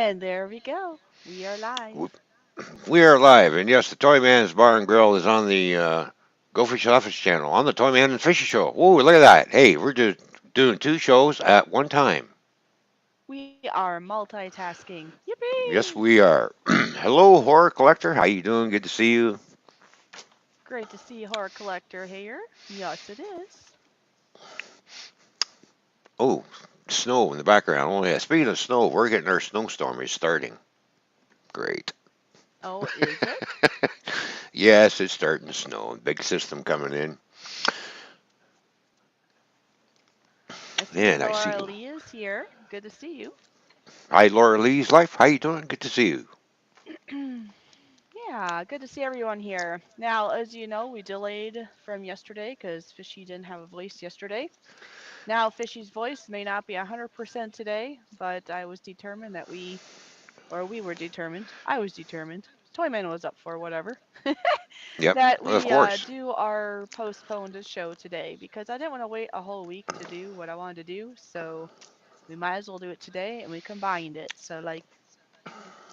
And there we go. We are live. We are live, and yes, the Toy Man's Bar and Grill is on the Go Fish Office channel on the Toy Man and Fishy Show. Whoa, look at that! Hey, we're just doing two shows at one time. We are multitasking. Yes, Yippee! we are. Hello, horror collector. How you doing? Good to see you. Great to see Horror Collector here. Yes, it is. Oh, snow in the background. Oh yeah. Speaking of snow, we're getting our snowstorm is starting. Great. Oh, is it? Yes, it's starting to snow. Big system coming in. I see And I see. Laura Lee is here. Good to see you. Hi, Laura Lee's life. How you doing? Good to see you. Yeah, good to see everyone here. Now, as you know, we delayed from yesterday because Fishy didn't have a voice yesterday. Now, Fishy's voice may not be 100% today, but I was determined that we were determined, I was determined, Toyman was up for whatever, Yep, that of we course. do our postponed show today because I didn't want to wait a whole week to do what I wanted to do. So we might as well do it today, and we combined it. So like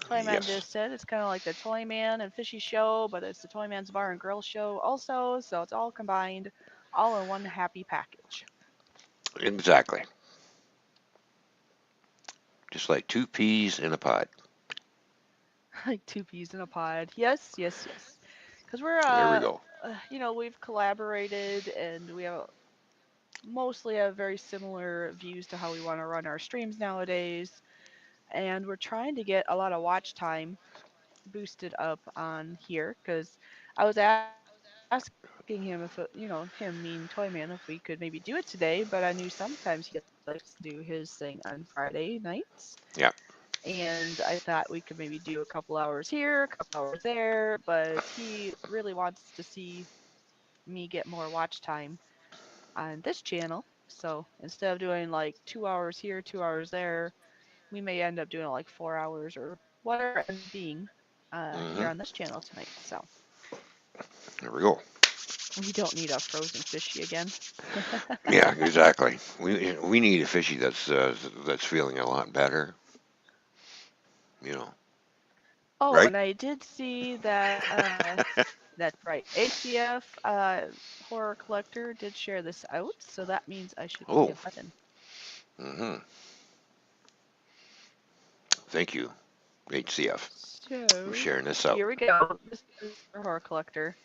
Toyman Yes, just said, it's kind of like the Toyman and Fishy show, but it's the Toyman's Bar and Grill show also. So it's all combined, all in one happy package. exactly. Just like two peas in a pod. Like two peas in a pod. Yes, yes, yes. Because we're There we go. we've collaborated and we mostly have very similar views to how we want to run our streams nowadays. And we're trying to get a lot of watch time boosted up on here because I was asking him if, him mean Toyman, if we could maybe do it today, but I knew sometimes he likes to do his thing on Friday nights. Yeah. And I thought we could maybe do a couple hours here, a couple hours there, but he really wants to see me get more watch time on this channel. So instead of doing like 2 hours here, 2 hours there, we may end up doing like 4 hours or whatever it ends up being here hmm on this channel tonight. So There we go. we don't need a frozen fishy again. Yeah, exactly. We need a fishy that's feeling a lot better. You know, Oh, right? and I did see that that's right. ACF Horror Collector did share this out, so that means I should Oh. give a listen. hmm Thank you, HCF, for So sharing this out. here we go. This is for Horror Collector.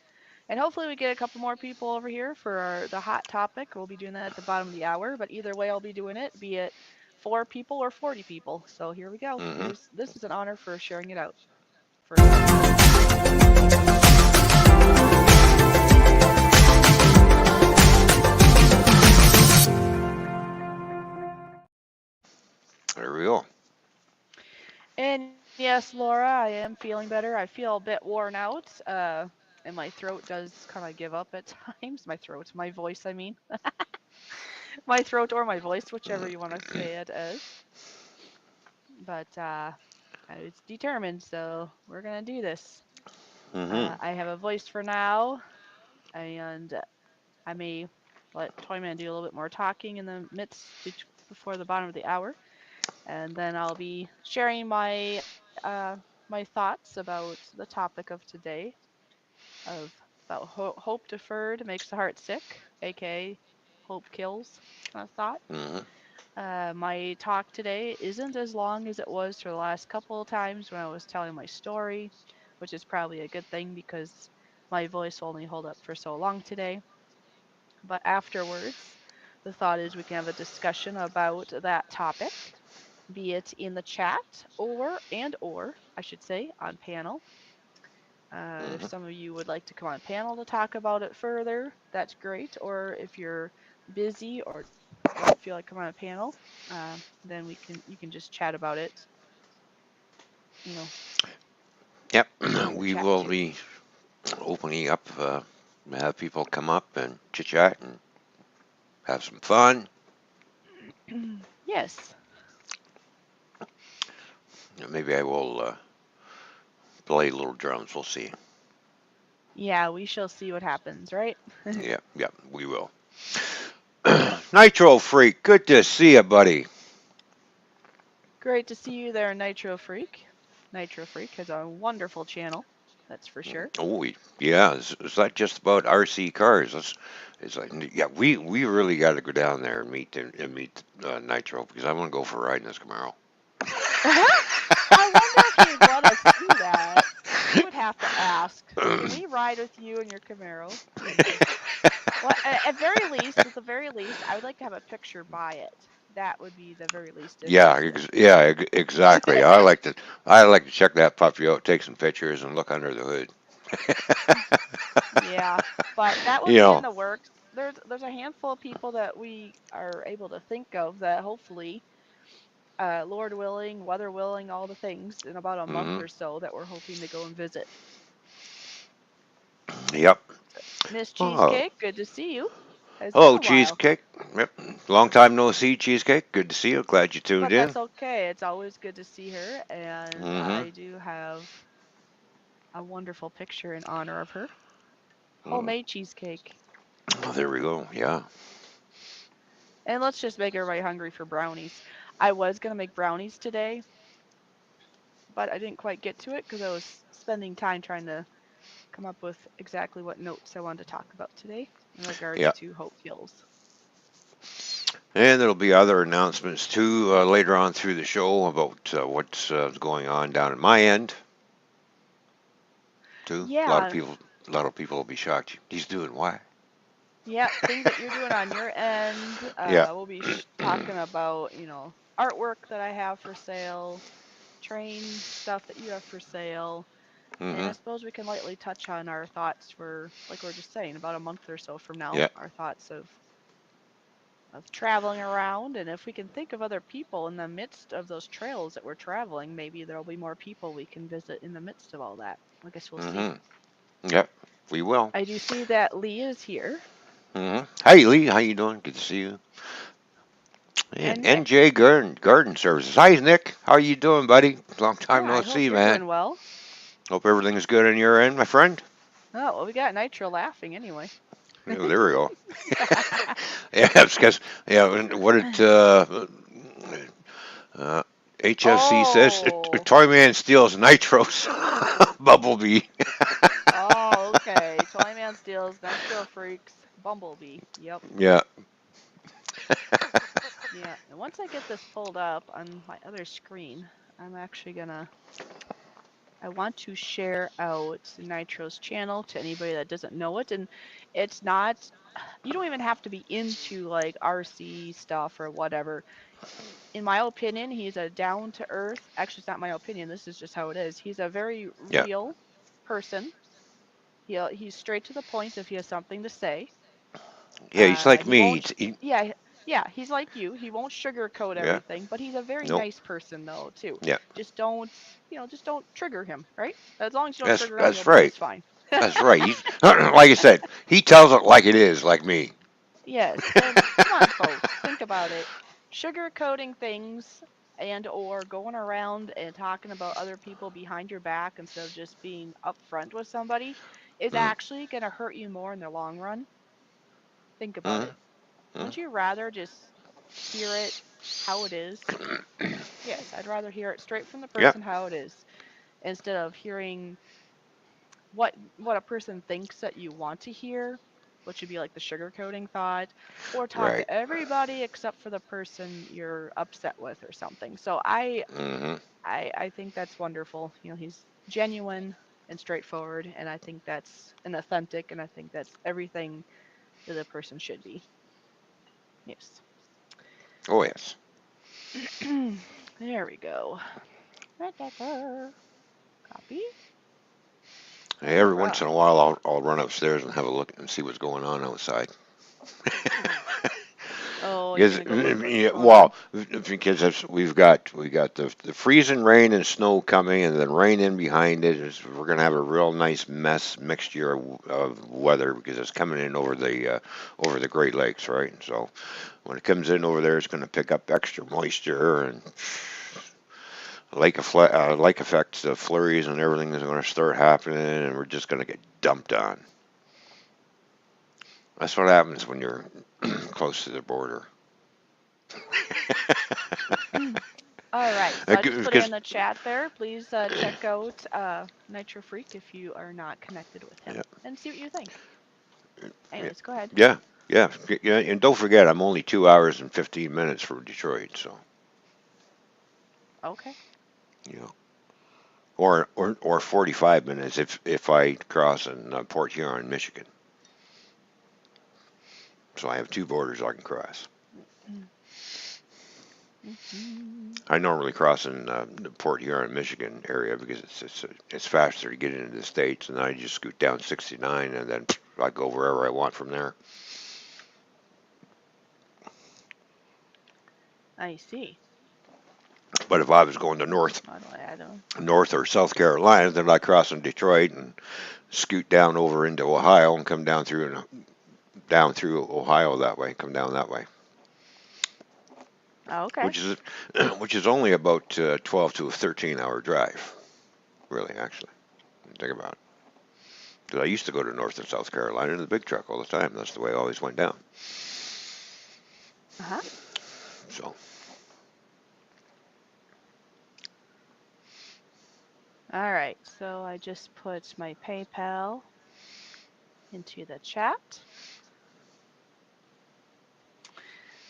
And hopefully we get a couple more people over here for the hot topic. We'll be doing that at the bottom of the hour, but either way I'll be doing it, be it 4 people or 40 people. So here we go. hmm Here's this is an honor for sharing it out for Horror Collector. There we go. And yes, Laura, I am feeling better. I feel a bit worn out. And my throat does kind of give up at times. My voice, I mean. My throat or my voice, whichever you want to say it as. But I was determined, so we're gonna do this. hmm I have a voice for now, and I may let Toyman do a little bit more talking in the before the bottom of the hour, and then I'll be sharing my thoughts about the topic of today, of about hope deferred makes the heart sick, aka hope kills kind of thought. hmm My talk today isn't as long as it was for the last couple of times when I was telling my story, which is probably a good thing because my voice will only hold up for so long today. But afterwards, the thought is we can have a discussion about that topic, be it in the chat or I should say on panel. If hmm some of you would like to come on panel to talk about it further, that's great. Or if you're busy or don't feel like coming on a panel, then you can just chat about it, you know, Yep. in the We chat will too. be opening up, have people come up and chit chat and have some fun. Yes. Maybe I will play little drums. We'll see. Yeah, we shall see what happens, right? Yeah, yeah, we will. Nitro Freak, good to see you, buddy. Great to see you there, Nitro Freak. Nitro Freak has a wonderful channel, that's for sure. Oh, yeah. It's not just about RC cars. It's like, yeah, we really got to go down there and meet Nitro because I want to go for a ride in this Camaro. I wonder if he'd let us do that. We would have to ask. Can we ride with you in your Camaro? Well, at the very least, I would like to have a picture by it. That would be the very least Yeah, interesting. exactly. I like to check that puppy out, take some pictures, and look under the hood. Yeah, but that would You be in know, the works. There's a handful of people that we are able to think of that hopefully, Lord willing, weather willing, all the things, in about a month hmm or so that we're hoping to go and visit. yep. So, Miss Oh, Cheesecake, good to see you. It's been hello, a while, cheesecake. Yep. Long time no see, cheesecake. Good to see you. Glad you tuned but in. that's okay. It's always good to see her, and hmm I do have a wonderful picture in honor of her. Mm. Homemade cheesecake. Oh, there we go. Yeah. And let's just make everybody hungry for brownies. I was going to make brownies today, but I didn't quite get to it because I was spending time trying to come up with exactly what notes I wanted to talk about today in regards Yeah. to Hope Hills. And there'll be other announcements too later on through the show about what's going on down at my end too. Yeah, A lot of people will be shocked. He's doing what? yeah, things that you're doing on your end. Yeah. We'll be talking about, artwork that I have for sale, train stuff that you have for sale, and hmm I suppose we can lightly touch on our thoughts for, like we are just saying, about a month or so from now, Yeah. our thoughts of traveling around, and if we can think of other people in the midst of those trails that we're traveling, maybe there'll be more people we can visit in the midst of all that. I guess we'll see. hmm Yep. We will. I do see that Lee is here, Hey Lee, how you doing? Good to see you. And and Nick. NJ Garden Services. Hi Nick. How you doing, buddy? Long Yeah, time no I hope see, you're man. doing well. Hope everything's good on your end, my friend. Oh, well, we got Nitro laughing anyway. Oh, there we go. Yeah, it's because yeah, what did uh, HSC says? Oh, Toy Man steals Nitros. Bumblebee. oh, okay. Toyman steals Nitro Freaks Bumblebee. Yep. Yeah. Yeah. And once I get this pulled up on my other screen, I'm actually gonna I want to share out Nitro's channel to anybody that doesn't know it. And it's not, you don't even have to be into like RC stuff or whatever. In my opinion, he's a down to earth, actually, it's not my opinion, this is just how it is. He's a very Yeah. real person. He's straight to the point if he has something to say. Yeah. He's like He me. won't, yeah, yeah, he's like you. He won't sugarcoat Yeah. everything, but he's a very Nope. nice person though, too. Yeah. Just don't, just don't trigger him, right? As long as you don't trigger him, you'll That's be right. just fine. That's right. He's like I said. He tells it like it is, like me. Yes, and come on, folks, think about it. Sugarcoating things and or going around and talking about other people behind your back instead of just being upfront with somebody is Mm, actually going to hurt you more in the long run. Think about mm, it. mm. Wouldn't you rather just hear it how it is? Yes, I'd rather hear it straight from the Yeah. person how it is instead of hearing what a person thinks that you want to hear, which would be like the sugarcoating thought, or talk Right. to everybody except for the person you're upset with or something. So I hmm I I think that's wonderful. He's genuine and straightforward, and I think that's an authentic, and I think that's everything that a person should be. Yes. Oh yes. There we go. Copy. Hey, All every once in a right. while, I'll run upstairs and have a look and see what's going on outside. Oh, you're Because gonna go look what's yeah, going on. well, because we've got the freezing rain and snow coming, and then rain in behind it. We're gonna have a real nice mixture of weather because it's coming in over the Great Lakes, right? So when it comes in over there, it's gonna pick up extra moisture and lake effects, the flurries and everything is gonna start happening, and we're just gonna get dumped on. That's what happens when you're close to the border. All right, so I just put it in Because the chat there. Please check out Nitro Freak if you are not connected with him yeah, and see what you think. Anyways, go ahead. yeah, yeah, yeah, and don't forget, I'm only 2 hours and 15 minutes from Detroit, so Okay. you know, or 45 minutes if I cross in Port Huron, Michigan. So I have two borders I can cross. Mhm. I normally cross in the Port Huron, Michigan area because it's faster to get into the states, and then I just scoot down 69, and then I go wherever I want from there. I see. But if I was going to How do I add them? North or South Carolina, then I cross in Detroit and scoot down over into Ohio and come down through Ohio that way, come down that way, Oh, okay. which is which is only about 12 to a 13-hour drive, really, actually. Think about it. Because I used to go to North and South Carolina in the big truck all the time. That's the way I always went down. Uh-huh. So, All right, so I just put my PayPal into the chat.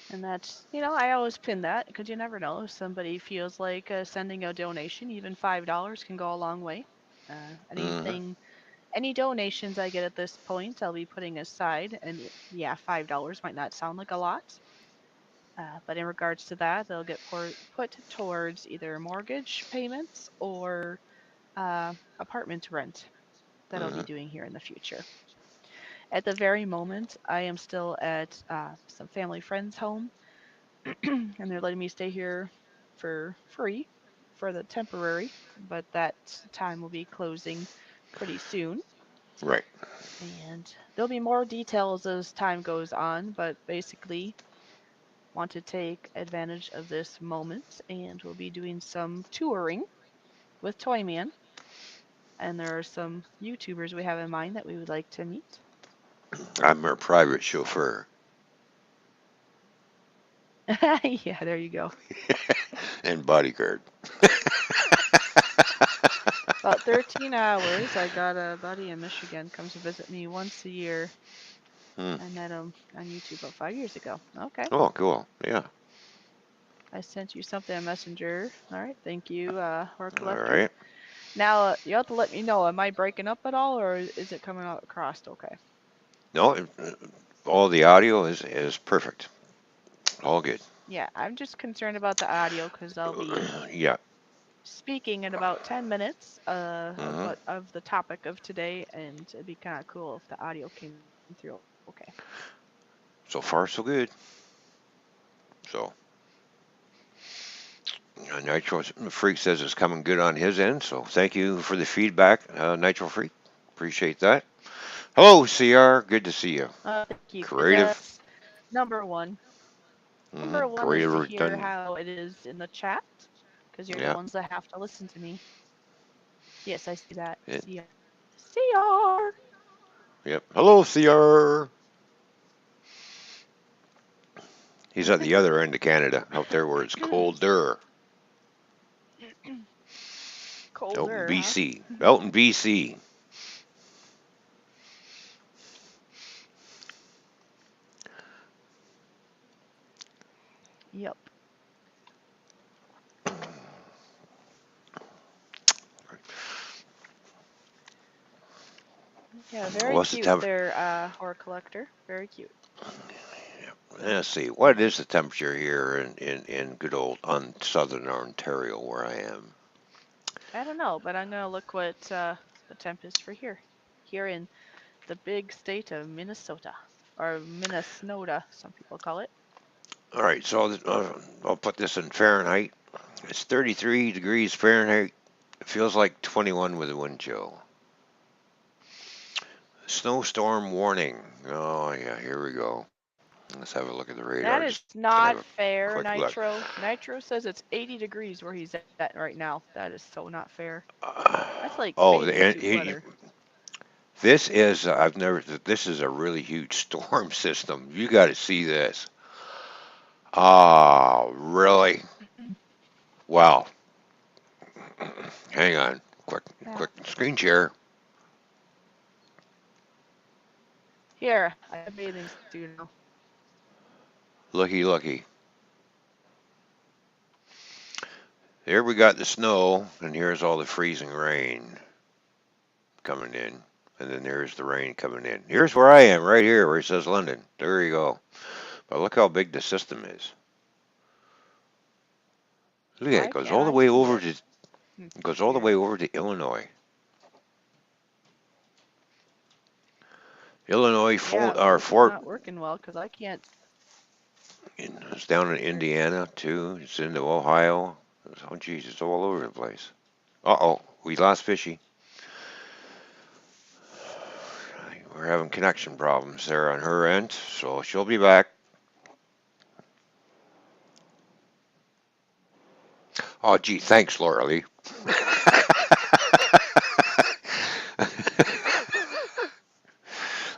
And that's, I always pin that because you never know if somebody feels like sending a donation. Even $5 can go a long way. hmm Any donations I get at this point, I'll be putting aside. And yeah, $5 might not sound like a lot, but in regards to that, they'll get put towards either mortgage payments or apartment rent that I'll be hmm doing here in the future. At the very moment, I am still at some family friends' home, and they're letting me stay here for free for the temporary, but that time will be closing pretty soon. right. And there'll be more details as time goes on, but basically, want to take advantage of this moment, and we'll be doing some touring with Toyman. And there are some YouTubers we have in mind that we would like to meet. I'm her private chauffeur Yeah, there you go. and bodyguard. About 13 hours. I got a buddy in Michigan comes to visit me once a year. Hmm. I met him on YouTube about 5 years ago. Okay. Oh, cool. Yeah. I sent you something on Messenger. All right. Thank you, Horror All Collector. right. Now, you have to let me know. Am I breaking up at all, or is it coming out across okay? No, all the audio is perfect. All good. Yeah, I'm just concerned about the audio because I'll be Yeah. speaking in about 10 minutes hmm of the topic of today, and it'd be kind of cool if the audio came through okay. So far, so good. So, Nitro Freak says it's coming good on his end. So, thank you for the feedback, Nitro Freak. Appreciate that. Hello, CR. Good to see you. Thank you, because Creative. that's number one. Number one is Creative to hear return. how it is in the chat, because you're the Yeah. ones that have to listen to me. Yes, I see that. It, CR. yep. Hello, CR. He's at the other end of Canada, out there where it's colder. Out in Colder, huh? BC. Out in BC. Yep. Yeah, very What's the cute temperature? there, horror collector. Very cute. Let's see. What is the temperature here in good old southern Ontario where I am? I don't know, but I'm gonna look what the temp is for here. Here in the big state of Minnesota, or Minnesota, some people call it. All right, so I'll put this in Fahrenheit. It's 33 degrees Fahrenheit. It feels like 21 with a wind chill. Snowstorm warning. Oh, yeah, here we go. Let's have a look at the radar. That Just is have a not quick fair, look. Nitro. Nitro says it's 80 degrees where he's at right now. That is so not fair. That's like Oh, bathing suit weather. this is I've never. This is a really huge storm system. You got to see this. Ah, really? rocking chair. Here, I have a bathing suit now. Looky, looky. Here we got the snow, and here's all the freezing rain coming in. And then there's the rain coming in. Here's where I am, right here, where it says London. There you go. But look how big the system is. Look at it. Why It goes can't all the I way see over it? to it goes That's all the way weird. over to Illinois. Illinois, Yeah, well, or this is Fort. not working well because I can't. It's down in Weird. Indiana too. It's into Ohio. Oh, geez, it's all over the place. Uh-oh, we lost Fishy. We're having connection problems there on her end, so she'll be back. Oh, gee, thanks, Laura Lee.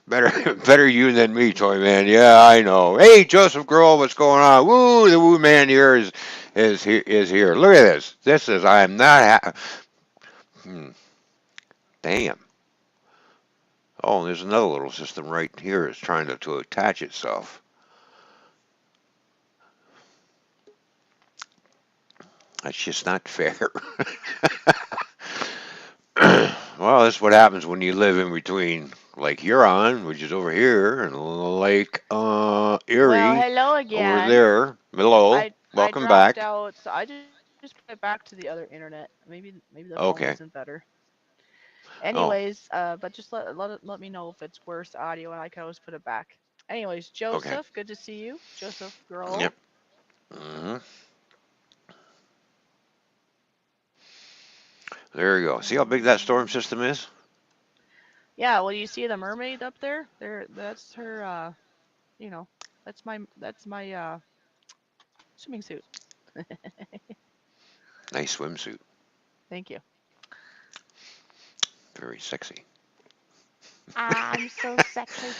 Better you than me, Toy Man. Yeah, I know. Hey, Joseph Grohl, what's going on? Woo, the Woo Man here is here. Look at this. This is I am not. Hmm, damn. Oh, there's another little system right here. It's trying to attach itself. That's just not fair. Well, that's what happens when you live in between Lake Huron, which is over here, and Lake Well, Erie hello over again. there. Hello, I welcome dropped back. out, so I just put it back to the other internet. Maybe the phone isn't Okay. better. Oh, Anyways, but just let me know if it's worse audio, and I can always put it back. Anyways, okay. Joseph, good to see you, Joseph girl. Yep. hmm There you go. See how big that storm Um, system is? yeah. Well, you see the mermaid up there? There, that's her. You know, that's my swimming suit. Nice swimsuit. Thank you. Very sexy. I'm so sexy.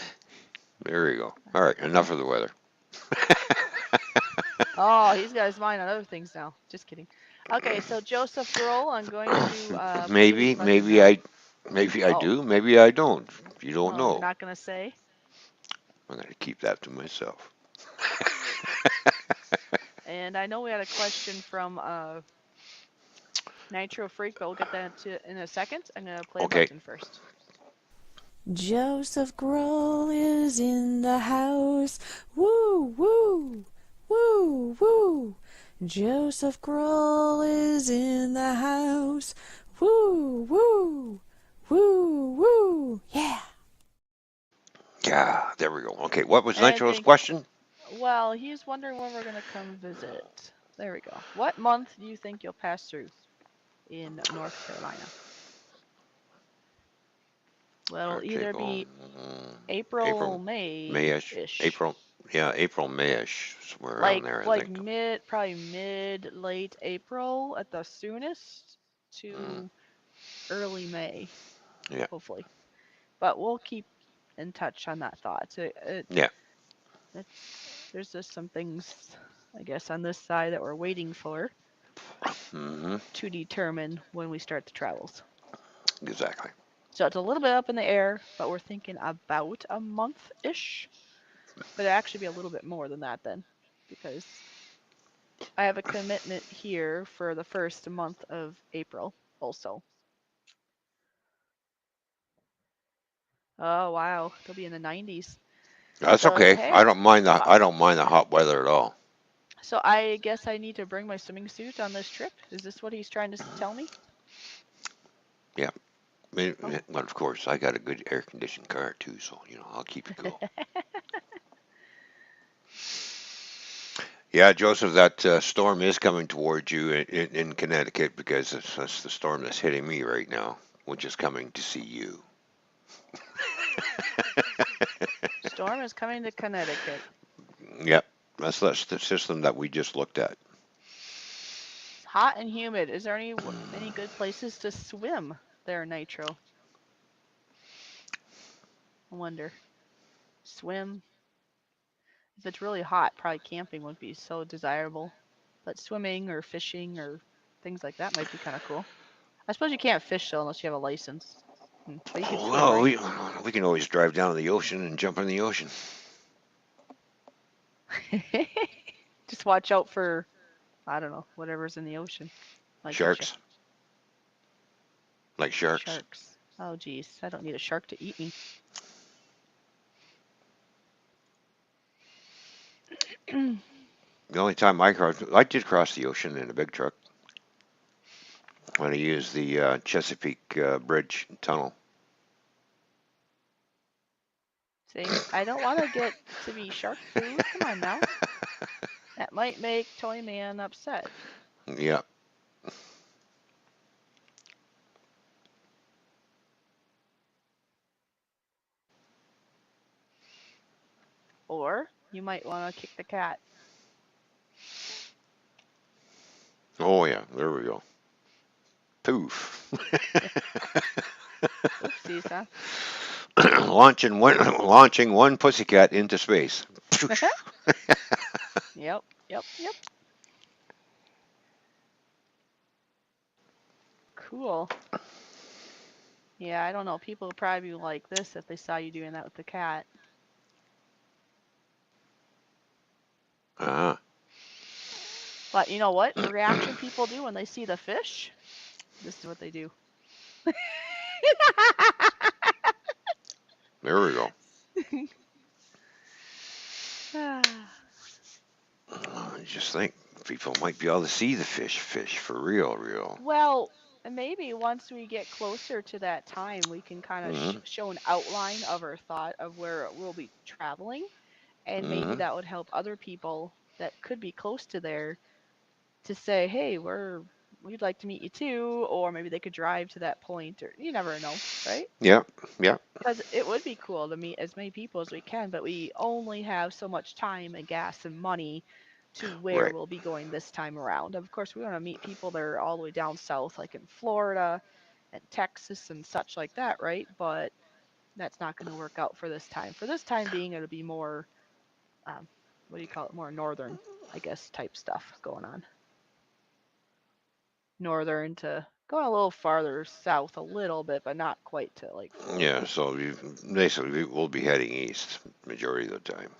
There you go. All right, enough of the weather. Oh, he's got his mind on other things now. Just kidding. Okay, so Joseph Girl, I'm going to play this maybe, lesson maybe now. maybe I Oh, do, maybe I don't. You don't oh, you're know. not gonna say? I'm going to keep that to myself. And I know we had a question from Nitro Freak, but we'll get that to in a second. I'm gonna play a Okay. lesson first. Joseph Grohl is in the house. Woo, woo, woo, woo. Joseph Grohl is in the house. Woo, woo, woo, woo. Yeah. Yeah, there we go. Okay, what was And I Nitro's think, question? well, he's wondering when we're gonna come visit. There we go. What month do you think you'll pass through in North Carolina? Well, it'll Okay, either go be April, April, May Mayish, ish. April, yeah, April, Mayish, somewhere around Like there, I like think. mid probably mid late April at the soonest Mm, to early May, yeah, hopefully. But we'll keep in touch on that thought. yeah. There's just some things I guess on this side that we're waiting for hmm to determine when we start the travels. Exactly. So it's a little bit up in the air, but we're thinking about a month ish. But it actually be a little bit more than that then, because I have a commitment here for the first month of April also. Oh wow, it'll be in the 90s. That's So okay. hey, uh, I don't mind the hot weather at all. so I guess I need to bring my swimming suit on this trip. Is this what he's trying to tell me? Yeah. Oh, But of course, I got a good air conditioned car too, so I'll keep you cool. Yeah, Joseph, that storm is coming towards you in Connecticut because that's the storm that's hitting me right now, which is coming to see you. storm is coming to Connecticut. Yep, that's the system that we just looked at. It's hot and humid. Is there any good places to swim there, Nitro? I wonder. Swim. If it's really hot, probably camping would be so desirable. But swimming or fishing or things like that might be kind of cool. I suppose you can't fish though unless you have a license. But you can swim, Well, right? we can always drive down to the ocean and jump in the ocean. Just watch out for, I don't know, whatever's in the ocean. Might get you. Sharks, like sharks. Sharks. Oh, geez. I don't need a shark to eat me. The only time I did cross the ocean in a big truck when I used the Chesapeake Bridge Tunnel. See, I don't want to get to be shark food. Come on now. That might make Toy Man upset. Yeah. Or you might want to kick the cat. Oh yeah. There we go. Poof. Oopsies, huh? launching one pussycat into space. Yep, yep, yep. Cool. Yeah, I don't know. People would probably be like this if they saw you doing that with the cat. Uh-huh. But you know what? The reaction people do when they see the fish? This is what they do. There we go. I just think people might be able to see the fish for real. Well, maybe once we get closer to that time, we can kind of Mm-hmm. show an outline of our thought of where we'll be traveling, and maybe Mm-hmm. that would help other people that could be close to there to say, "Hey, we'd like to meet you too," or maybe they could drive to that point, or you never know, right? Yeah. Yeah. Because it would be cool to meet as many people as we can, but we only have so much time and gas and money to where Right. we'll be going this time around. Of course, we want to meet people that are all the way down south, like in Florida and Texas and such like that, right? But that's not going to work out for this time. For this time being, it'll be more, um, what do you call it? More northern, I guess, type stuff going on. Northern to going a little farther south a little bit, but not quite to like Yeah. Florida. So basically, we'll be heading east majority of the time.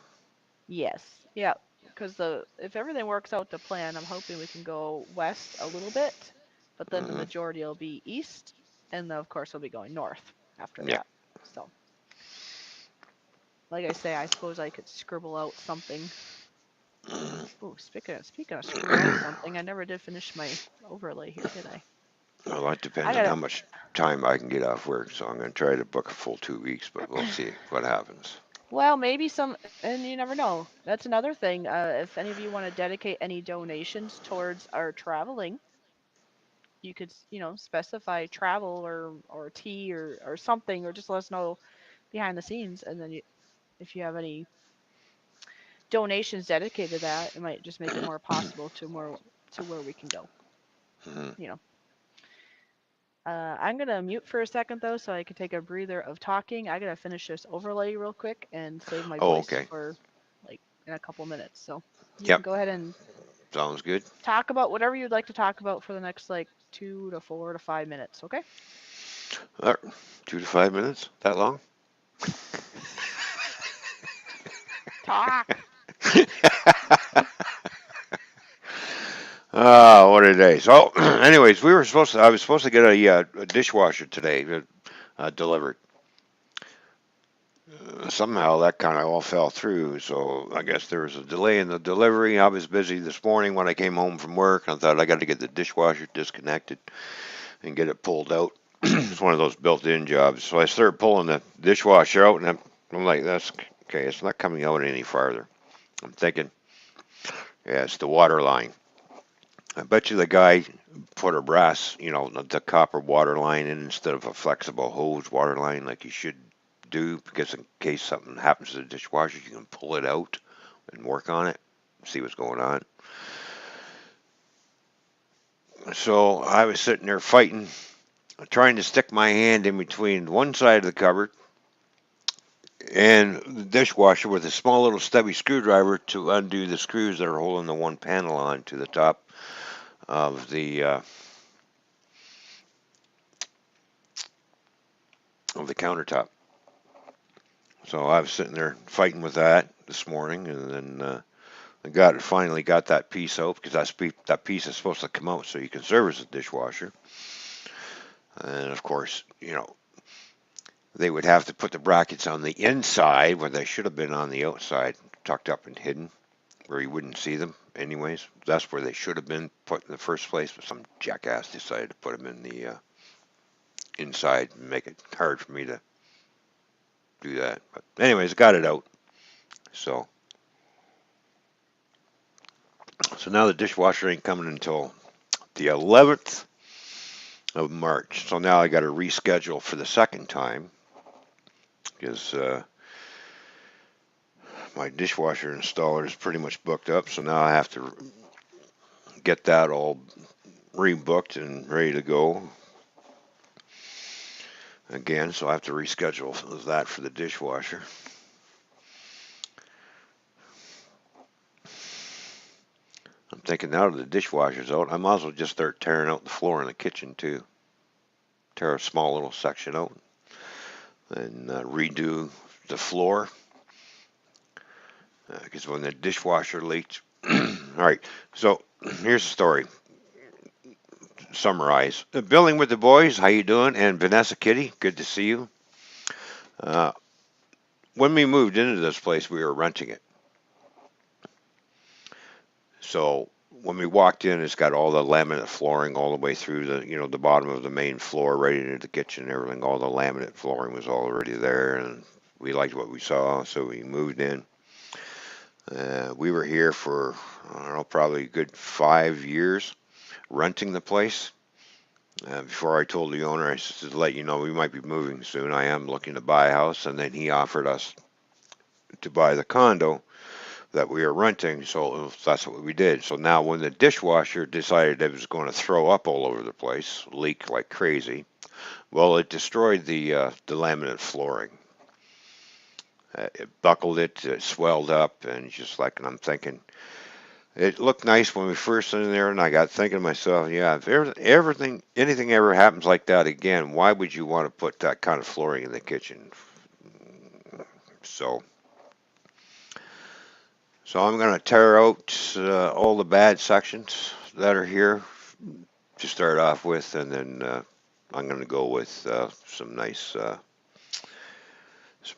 Yes. Yeah. Because the if everything works out to plan, I'm hoping we can go west a little bit, but then the Mm-hmm. majority will be east, and then of course we'll be going north after Yeah. that. So, like I say, I suppose I could scribble out something. Oh, speaking of scribble out something, I never did finish my overlay here, did I? Well, that I depends on how gotta. much time I can get off work. So I'm going to try to book a full 2 weeks, but we'll see what happens. Well, maybe some, and you never know. That's another thing. If any of you want to dedicate any donations towards our traveling, you could, specify travel or tea or something, or just let us know behind the scenes, and then if you have any donations dedicated to that, it might just make it more possible to where we can go. Mm-hmm. You know. I'm gonna mute for a second though, so I can take a breather of talking. I gotta finish this overlay real quick and save my Oh, voice okay. for like in a couple minutes. So you can Yep. go ahead and Sounds good. talk about whatever you'd like to talk about for the next like 2 to 4 to 5 minutes. Okay? Uh, 2 to 5 minutes? That long? Talk. What a day. So, anyways, I was supposed to get a dishwasher today delivered. Somehow that kind of all fell through. So I guess there was a delay in the delivery. I was busy this morning when I came home from work. I thought I got to get the dishwasher disconnected and get it pulled out. It's one of those built-in jobs. So I started pulling the dishwasher out, and I'm like, that's okay. It's not coming out any farther. I'm thinking, yeah, it's the water line. I bet you the guy put a brass, the copper water line in instead of a flexible hose water line like you should do, because in case something happens to the dishwasher, you can pull it out and work on it, see what's going on. So I was sitting there fighting, trying to stick my hand in between one side of the cupboard and the dishwasher with a small little stubby screwdriver to undo the screws that are holding the one panel on to the top of the of the countertop. So I was sitting there fighting with that this morning, and then finally got that piece out because that piece is supposed to come out so you can service the dishwasher. And of course, they would have to put the brackets on the inside when they should have been on the outside, tucked up and hidden where you wouldn't see them. Anyways, that's where they should have been put in the first place, but some jackass decided to put them in the inside and make it hard for me to do that. But anyways, got it out. So now the dishwasher ain't coming until the 11th of March. So now I got to reschedule for the second time because my dishwasher installer is pretty much booked up. So now I have to get that all rebooked and ready to go again. So I have to reschedule that for the dishwasher. I'm thinking now that the dishwasher's out, I might as well just start tearing out the floor in the kitchen too. Tear a small little section out and redo the floor. Because when the dishwasher leaks. All right, so here's the story. Summarize. Building with the boys, how you doing? And Vanessa Kitty, good to see you. Uh, when we moved into this place, we were renting it. So when we walked in, it's got all the laminate flooring all the way through the bottom of the main floor, right into the kitchen and everything. All the laminate flooring was already there, and we liked what we saw, so we moved in. We were here for, I don't know, probably a good 5 years renting the place. Before I told the owner, I said, to let you know we might be moving soon. I am looking to buy a house, and then he offered us to buy the condo that we are renting, so that's what we did. So now when the dishwasher decided it was going to throw up all over the place, leak like crazy, well, it destroyed the laminate flooring. It buckled it swelled up, and just like, and I'm thinking, it looked nice when we first in there, and I got thinking to myself, yeah, if anything ever happens like that again, why would you want to put that kind of flooring in the kitchen? So I'm going to tear out all the bad sections that are here to start off with, and then I'm going to go with some nice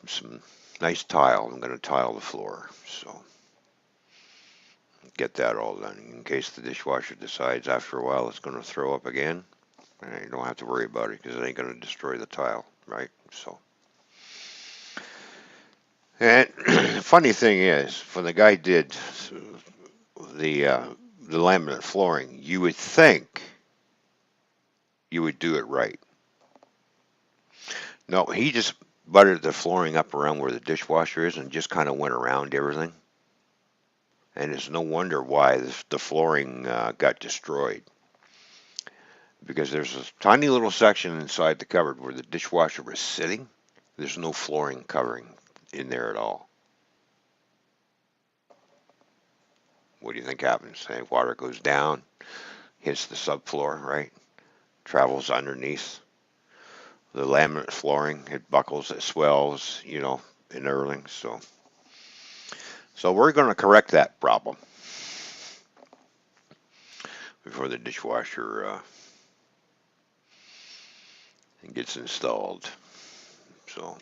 some nice tile. I'm going to tile the floor, so get that all done in case the dishwasher decides after a while it's going to throw up again. You don't have to worry about it because it ain't going to destroy the tile, right? So, and the funny thing is, when the guy did the laminate flooring, you would think you would do it right. No, he just buttered the flooring up around where the dishwasher is and just kind of went around everything. And it's no wonder why the flooring got destroyed. Because there's a tiny little section inside the cupboard where the dishwasher was sitting. There's no flooring covering in there at all. What do you think happens? Water goes down, hits the subfloor, right? Travels underneath the laminate flooring. It buckles, it swells, and everything. So we're going to correct that problem before the dishwasher gets installed. So.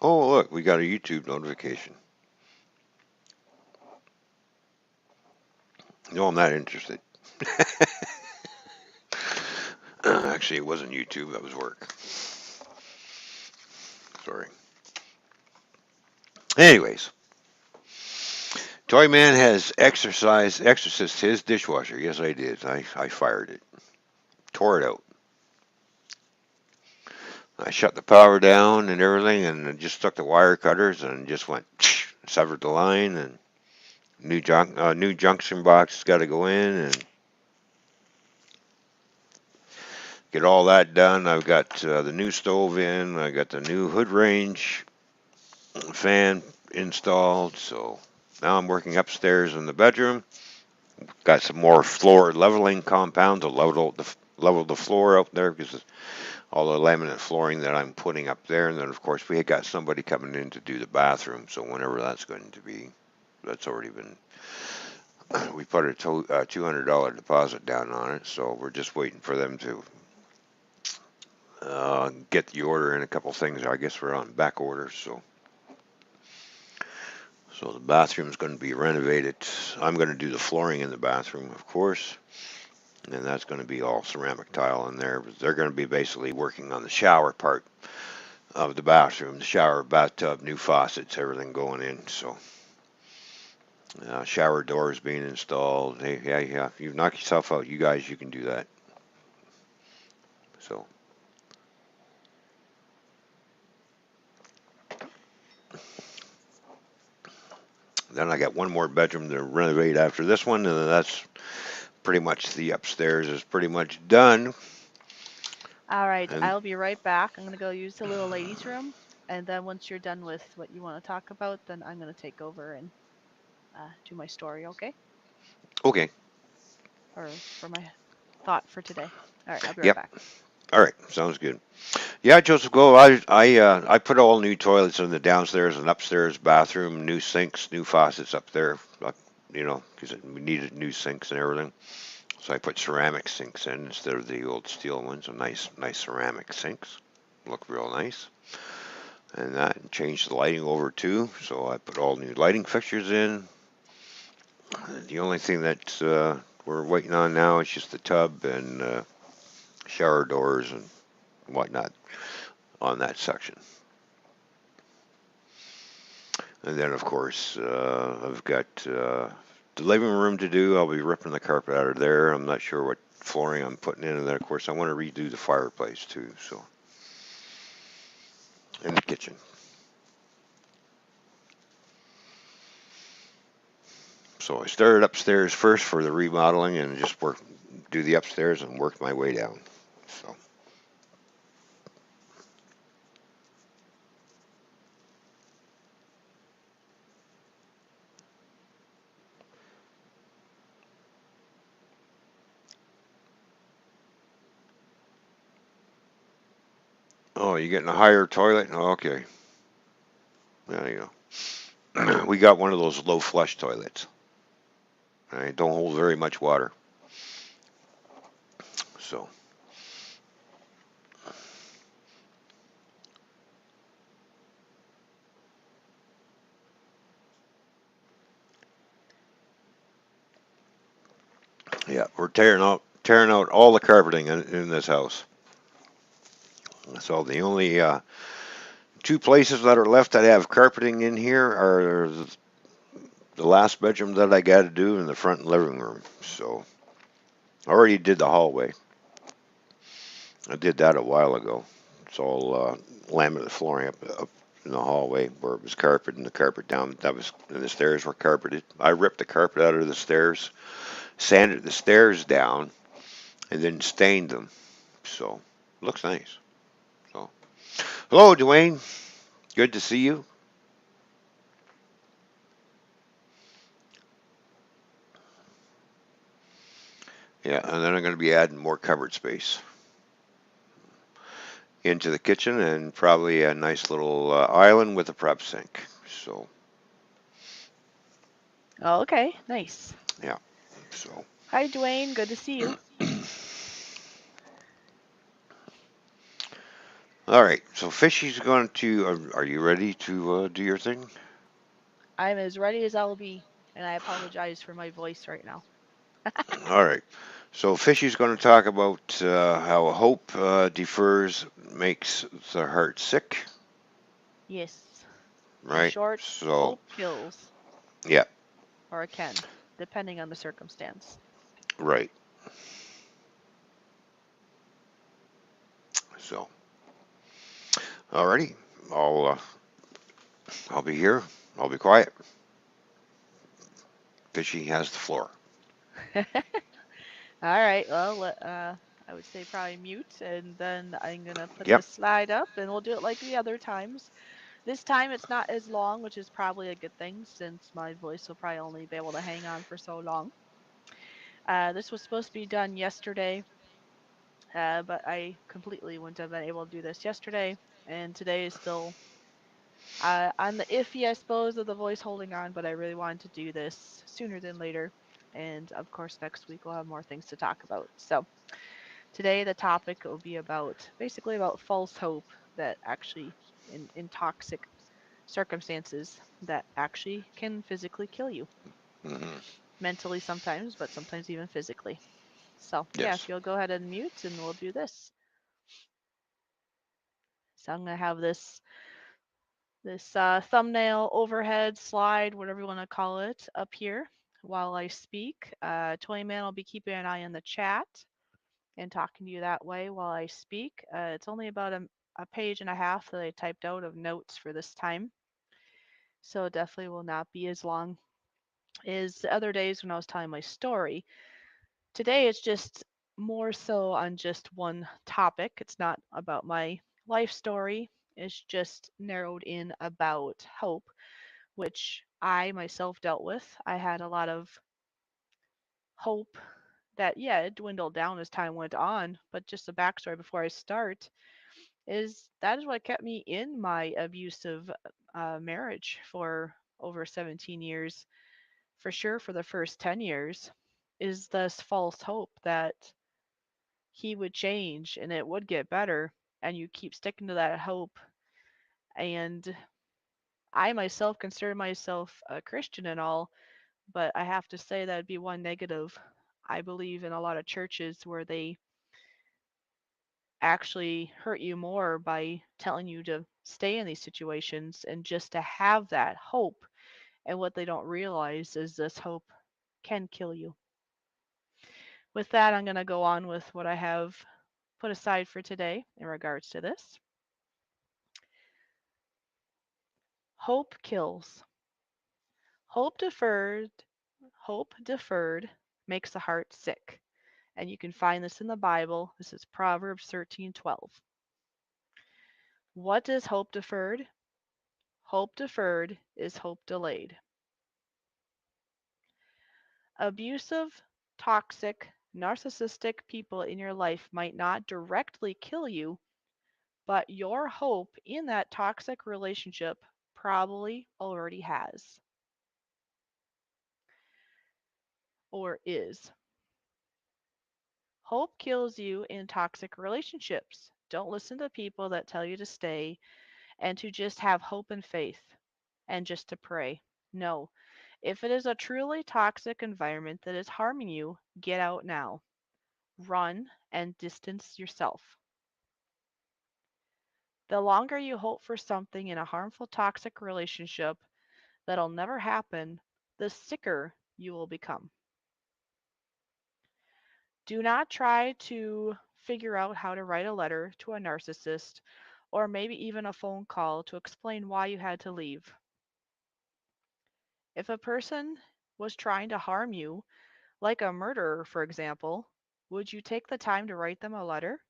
Oh, look, we got a YouTube notification. No, I'm not interested. Actually, it wasn't YouTube, that was work. Sorry. Anyways, Toy Man has exorcised his dishwasher. Yes, I did. I fired it. Tore it out. I shut the power down and everything, and just took the wire cutters and just went severed the line, and new junction box has got to go in and get all that done. I've got the new stove in. I got the new hood range fan installed. So now I'm working upstairs in the bedroom. Got some more floor leveling compound to level the floor out there because all the laminate flooring that I'm putting up there. And then of course we got somebody coming in to do the bathroom. So whenever that's going to be, that's already been. We put a $200 deposit down on it, so we're just waiting for them to get the order in. A couple things, I guess we're on back order, so the bathroom's going to be renovated. I'm going to do the flooring in the bathroom, of course, and that's going to be all ceramic tile in there. But they're going to be basically working on the shower part of the bathroom, the shower, bathtub, new faucets, everything going in. So shower doors being installed. Hey, yeah, yeah. If you knock yourself out, you guys, you can do that. So then I got one more bedroom to renovate after this one, and that's pretty much the upstairs is pretty much done. All right, And I'll be right back. I'm gonna go use the little ladies' room, and then once you're done with what you want to talk about, then I'm gonna take over and do my story, okay? okay, Or for my thought for today. All right, I'll be right yep, back. all right, sounds good. Yeah, Joseph, go. I put all new toilets in the downstairs and upstairs bathroom, new sinks, new faucets up there. Because we needed new sinks and everything. So I put ceramic sinks in instead of the old steel ones. So nice ceramic sinks, look real nice. And that changed the lighting over too. So I put all new lighting fixtures in. The only thing that we're waiting on now is just the tub and shower doors and whatnot on that section. And then, of course, I've got the living room to do. I'll be ripping the carpet out of there. I'm not sure what flooring I'm putting in. And then, of course, I want to redo the fireplace too. So, in the kitchen. So I started upstairs first for the remodeling and just do the upstairs and work my way down. So, oh, you getting a higher toilet? Oh, okay, there you go. We got one of those low flush toilets. Right? Don't hold very much water. So, yeah, we're tearing out all the carpeting in this house. So the only two places that are left that have carpeting in here are the last bedroom that I got to do in the front living room. So I already did the hallway. I did that a while ago. It's all laminate flooring up in the hallway where it was carpet and the carpet down. That was and the stairs were carpeted. I ripped the carpet out of the stairs, sanded the stairs down, and then stained them. So looks nice. So hello, Dwayne. Good to see you. Yeah, and then I'm going to be adding more cupboard space into the kitchen and probably a nice little island with a prep sink. So, Oh, okay, nice. yeah. So, Hi, Dwayne. Good to see you. all right. So, Fishy's going to. Are you ready to do your thing? I'm as ready as I'll be, and I apologize for my voice right now. All right. So, Fishy's going to talk about how hope defers makes the heart sick, Yes. In right? short, So, hope kills, yeah, or it can, depending on the circumstance. right. So, alrighty. I'll be here. I'll be quiet. Fishy has the floor. All right. Well, I would say probably mute, and then I'm gonna put Yep. this slide up, and we'll do it like the other times. This time it's not as long, which is probably a good thing since my voice will probably only be able to hang on for so long. This was supposed to be done yesterday, but I completely wouldn't have been able to do this yesterday, and today is still on the iffy, I suppose, of the voice holding on, but I really wanted to do this sooner than later. And of course, next week we'll have more things to talk about. So today the topic will be about basically about false hope that actually in toxic circumstances that actually can physically kill you. Hmm. Mentally sometimes, but sometimes even physically. So yeah, if Yes. you'll go ahead and mute and we'll do this. So I'm gonna have this thumbnail overhead slide, whatever you want to call it, up here while I speak. Toyman will be keeping an eye on the chat and talking to you that way while I speak. It's only about a page and a half that I typed out of notes for this time, so it definitely will not be as long as the other days when I was telling my story. Today it's just more so on just one topic. It's not about my life story. It's just narrowed in about hope, which I myself dealt with. I had a lot of hope that, yeah, it dwindled down as time went on. But just the backstory before I start is that is what kept me in my abusive marriage for over 17 years, for sure, for the first 10 years, is this false hope that he would change and it would get better. And you keep sticking to that hope. And I myself consider myself a Christian and all, but I have to say that'd be one negative. I believe in a lot of churches where they actually hurt you more by telling you to stay in these situations and just to have that hope. And what they don't realize is this hope can kill you. With that, I'm going to go on with what I have put aside for today in regards to this. Hope kills. Hope deferred, hope deferred makes the heart sick. And you can find this in the Bible. This is Proverbs 13:12. What is hope deferred? Hope deferred is hope delayed. Abusive, toxic, narcissistic people in your life might not directly kill you, but your hope in that toxic relationship probably already has or is. Hope kills you in toxic relationships. Don't listen to people that tell you to stay and to just have hope and faith and just to pray. No. If it is a truly toxic environment that is harming you, get out now. Run and distance yourself. The longer you hope for something in a harmful toxic relationship that'll never happen, the sicker you will become. Do not try to figure out how to write a letter to a narcissist or maybe even a phone call to explain why you had to leave. If a person was trying to harm you, like a murderer, for example, would you take the time to write them a letter?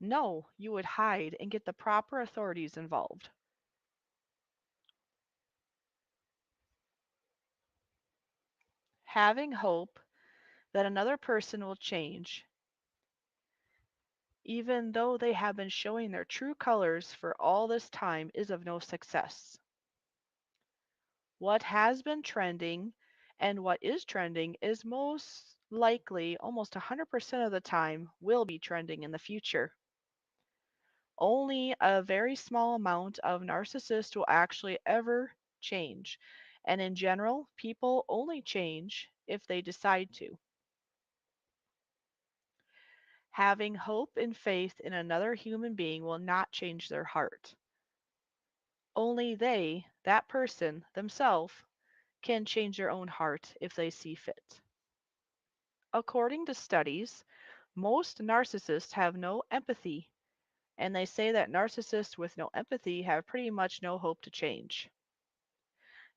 No, you would hide and get the proper authorities involved. Having hope that another person will change, even though they have been showing their true colors for all this time, is of no success. What has been trending and what is trending is most likely, almost 100% of the time, will be trending in the future. Only a very small amount of narcissists will actually ever change. And in general, people only change if they decide to. Having hope and faith in another human being will not change their heart. Only they, that person, themselves, can change their own heart if they see fit. According to studies, most narcissists have no empathy, and they say that narcissists with no empathy have pretty much no hope to change.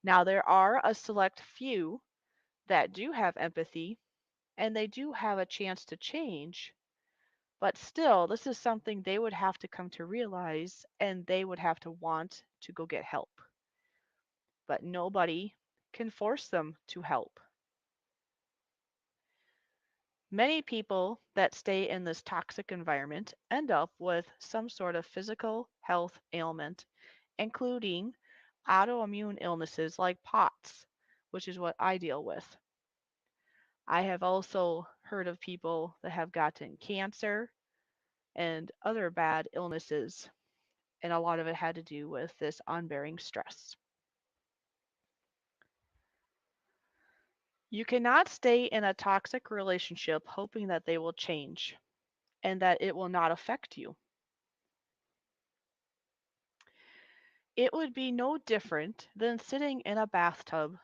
Now, there are a select few that do have empathy, and they do have a chance to change, But still, this is something they would have to come to realize and they would have to want to go get help. But nobody can force them to help. Many people that stay in this toxic environment end up with some sort of physical health ailment, including autoimmune illnesses like POTS, which is what I deal with. I have also heard of people that have gotten cancer and other bad illnesses, and a lot of it had to do with this unbearing stress. You cannot stay in a toxic relationship hoping that they will change and that it will not affect you. It would be no different than sitting in a bathtub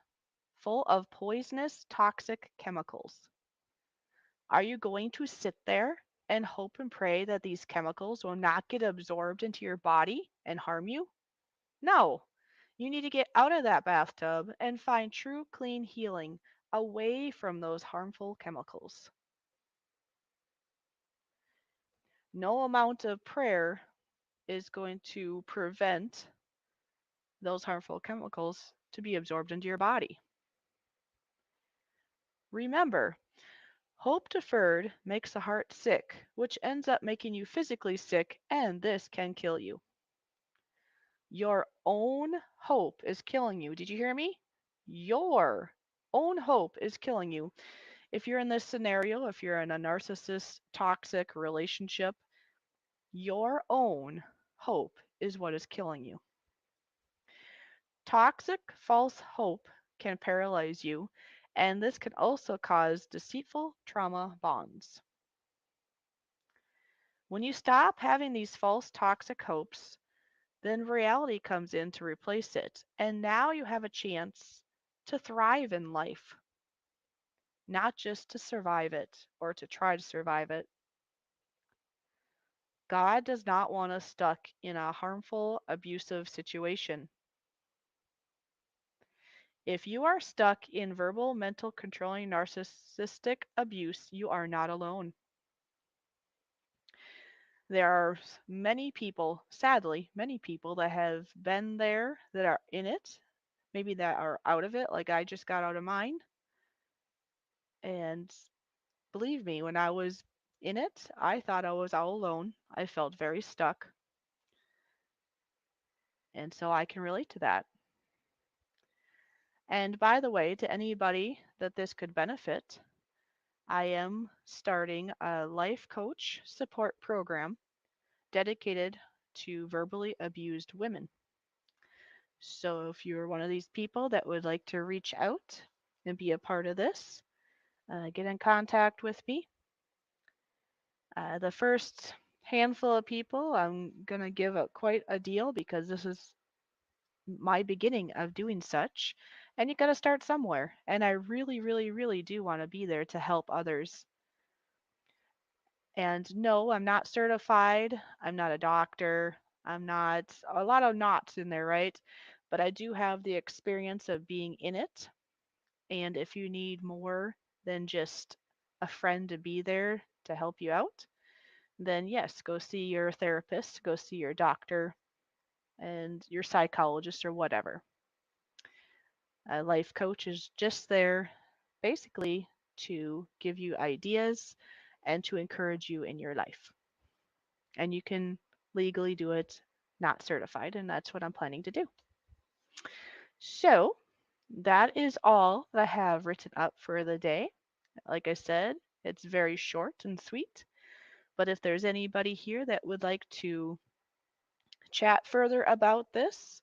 full of poisonous, toxic chemicals. Are you going to sit there and hope and pray that these chemicals will not get absorbed into your body and harm you? No. You need to get out of that bathtub and find true, clean healing away from those harmful chemicals. No amount of prayer is going to prevent those harmful chemicals to be absorbed into your body. Remember, hope deferred makes the heart sick, which ends up making you physically sick, and this can kill you. Your own hope is killing you. Did you hear me? Your own hope is killing you. If you're in this scenario, if you're in a narcissist, toxic relationship, your own hope is what is killing you. Toxic false hope can paralyze you, and this can also cause deceitful trauma bonds. When you stop having these false toxic hopes, then reality comes in to replace it. And now you have a chance to thrive in life, not just to survive it or to try to survive it. God does not want us stuck in a harmful, abusive situation. If you are stuck in verbal, mental, controlling, narcissistic abuse, you are not alone. There are many people, sadly, many people that have been there, that are in it, maybe that are out of it, like I just got out of mine. And believe me, when I was in it, I thought I was all alone. I felt very stuck. And so I can relate to that. And by the way, to anybody that this could benefit, I am starting a life coach support program dedicated to verbally abused women. So if you're one of these people that would like to reach out and be a part of this, get in contact with me. The first handful of people, I'm going to give a, quite a deal because this is my beginning of doing such. And you got to start somewhere. And I really, really, really do want to be there to help others. And no, I'm not certified. I'm not a doctor. I'm not a lot of knots in there, right? But I do have the experience of being in it. And if you need more than just a friend to be there to help you out, then yes, go see your therapist, go see your doctor and your psychologist or whatever. A life coach is just there basically to give you ideas and to encourage you in your life. And you can legally do it not certified, and that's what I'm planning to do. So, that is all that I have written up for the day. Like I said, it's very short and sweet. But if there's anybody here that would like to chat further about this,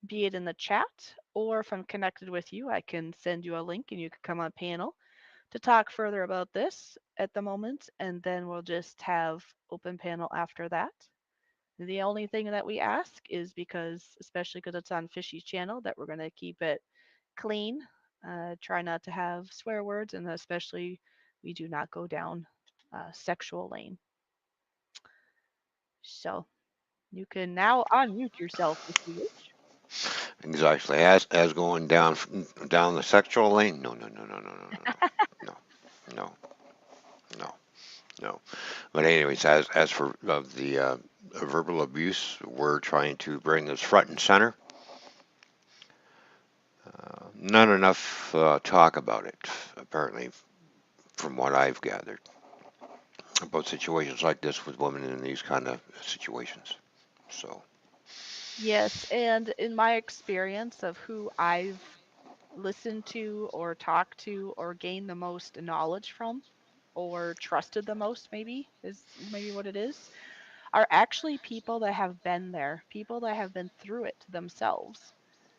be it in the chat or if I'm connected with you, I can send you a link and you can come on panel to talk further about this at the moment. And then we'll just have open panel after that. The only thing that we ask is because, especially because it's on Fishy's channel, that we're going to keep it clean. Try not to have swear words, and especially we do not go down sexual lane. So you can now unmute yourself if you wish. Exactly. As going down the sexual lane. No, no, no, no, no, no, no, no, no, no. No. But anyways, as for the verbal abuse, we're trying to bring this front and center. Not enough talk about it, apparently, from what I've gathered, about situations like this with women in these kind of situations. So, Yes, and in my experience of who I've listened to or talked to or gained the most knowledge from or trusted the most, maybe is maybe what it is, are actually people that have been there, people that have been through it themselves.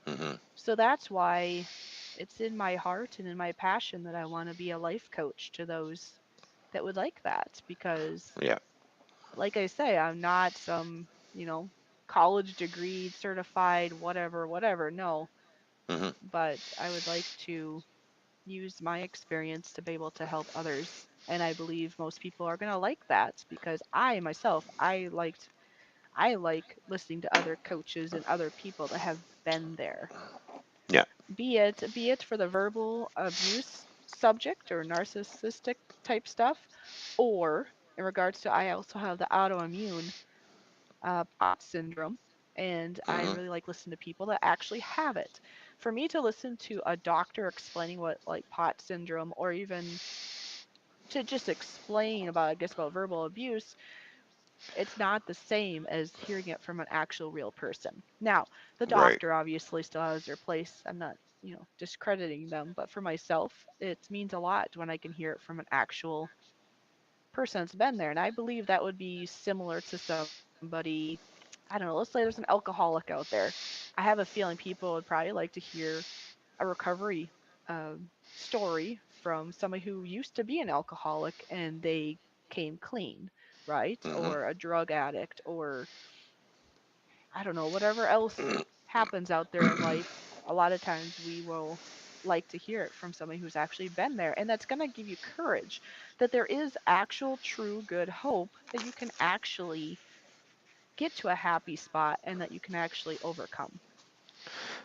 hmm So that's why it's in my heart and in my passion that I want to be a life coach to those that would like that because yeah, like I say, I'm not some, college degree certified whatever whatever. No, hmm but I would like to use my experience to be able to help others. And I believe most people are going to like that because I myself, I like listening to other coaches and other people that have been there. yeah, Be it for the verbal abuse subject or narcissistic type stuff, or in regards to I also have the autoimmune POTS syndrome, and I hmm really like listening to people that actually have it. For me to listen to a doctor explaining what like POTS syndrome, or even to just explain about, I guess, about verbal abuse, it's not the same as hearing it from an actual real person. Now, the right, doctor obviously still has their place. I'm not, discrediting them, but for myself, it means a lot when I can hear it from an actual person that's been there. And I believe that would be similar to somebody, I don't know, let's say there's an alcoholic out there. I have a feeling people would probably like to hear a recovery story from somebody who used to be an alcoholic and they came clean, right? hmm Or a drug addict, or I don't know, whatever else happens out there in life. A lot of times we will like to hear it from somebody who's actually been there. And that's going to give you courage that there is actual, true, good hope that you can actually get to a happy spot and that you can actually overcome.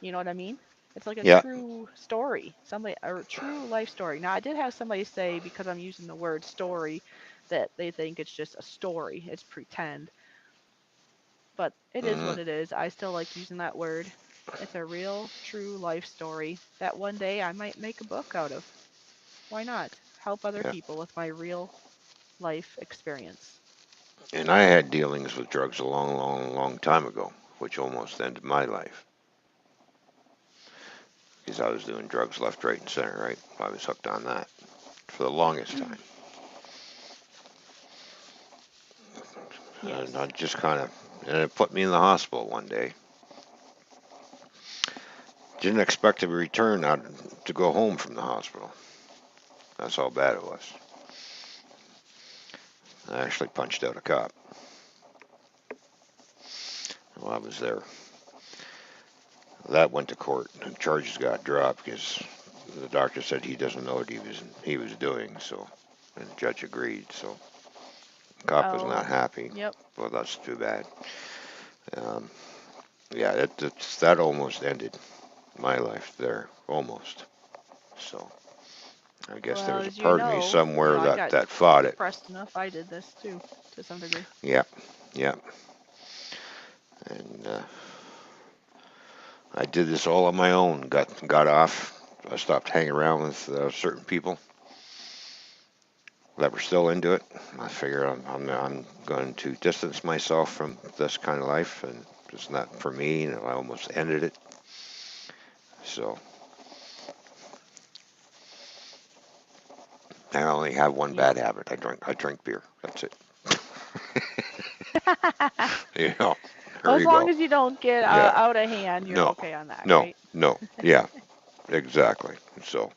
You know what I mean? It's like a yeah, true story, somebody a true life story. Now, I did have somebody say because I'm using the word story that they think it's just a story, it's pretend, but it is hmm what it is. I still like using that word. It's a real, true life story that one day I might make a book out of. Why not? Help other yeah. people with my real life experience. And I had dealings with drugs a long, long, long time ago, which almost ended my life because I was doing drugs left, right, and center. Right, I was hooked on that for the longest time, and I Yes. just kind of, and it put me in the hospital one day. Didn't expect to return out to go home from the hospital. That's how bad it was. I actually punched out a cop while I was there. That went to court, and charges got dropped because the doctor said he doesn't know what he was doing. So, and the judge agreed. So, the cop was not Oh, happy. yep. Well, that's too bad. Um, yeah, that almost ended my life there, almost. So, I guess there Well, was a as you part of me know, somewhere I that got fought it. depressed enough. I did this too, to some degree. Yeah, yeah, and I did this all on my own. Got off. I stopped hanging around with certain people that were still into it. I figure I'm going to distance myself from this kind of life, and it's not for me. And I almost ended it. So I only have one Yep. bad habit. I drink beer. That's it. You know. Well, There as you long go. as you don't get Yeah. out of hand, you're No. okay on that, No. right? No. Yeah. Exactly. So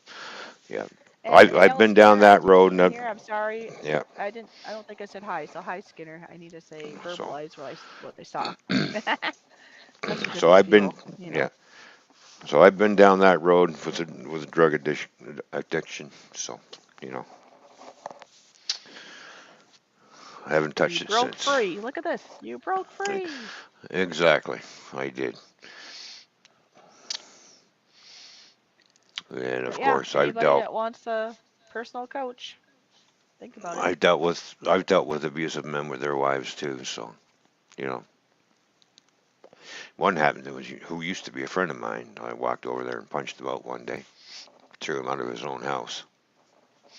yeah. And I've Hello been down Skinner, I that didn't road, see you and here. I'm sorry. yeah. I don't think I said hi. So hi, Skinner. I need to say So verbalize what they saw. Such a good so I've been little. yeah. So I've been down that road with a drug addiction. So you know, I haven't You touched it broke since. free. Look at this. You broke free. Exactly, I did. And of But yeah, course, I've anybody dealt. that wants a personal coach, Think about it. I've dealt with abusive men with their wives too. So you know, one happened to was who used to be a friend of mine. I walked over there and punched him out one day, threw him out of his own house.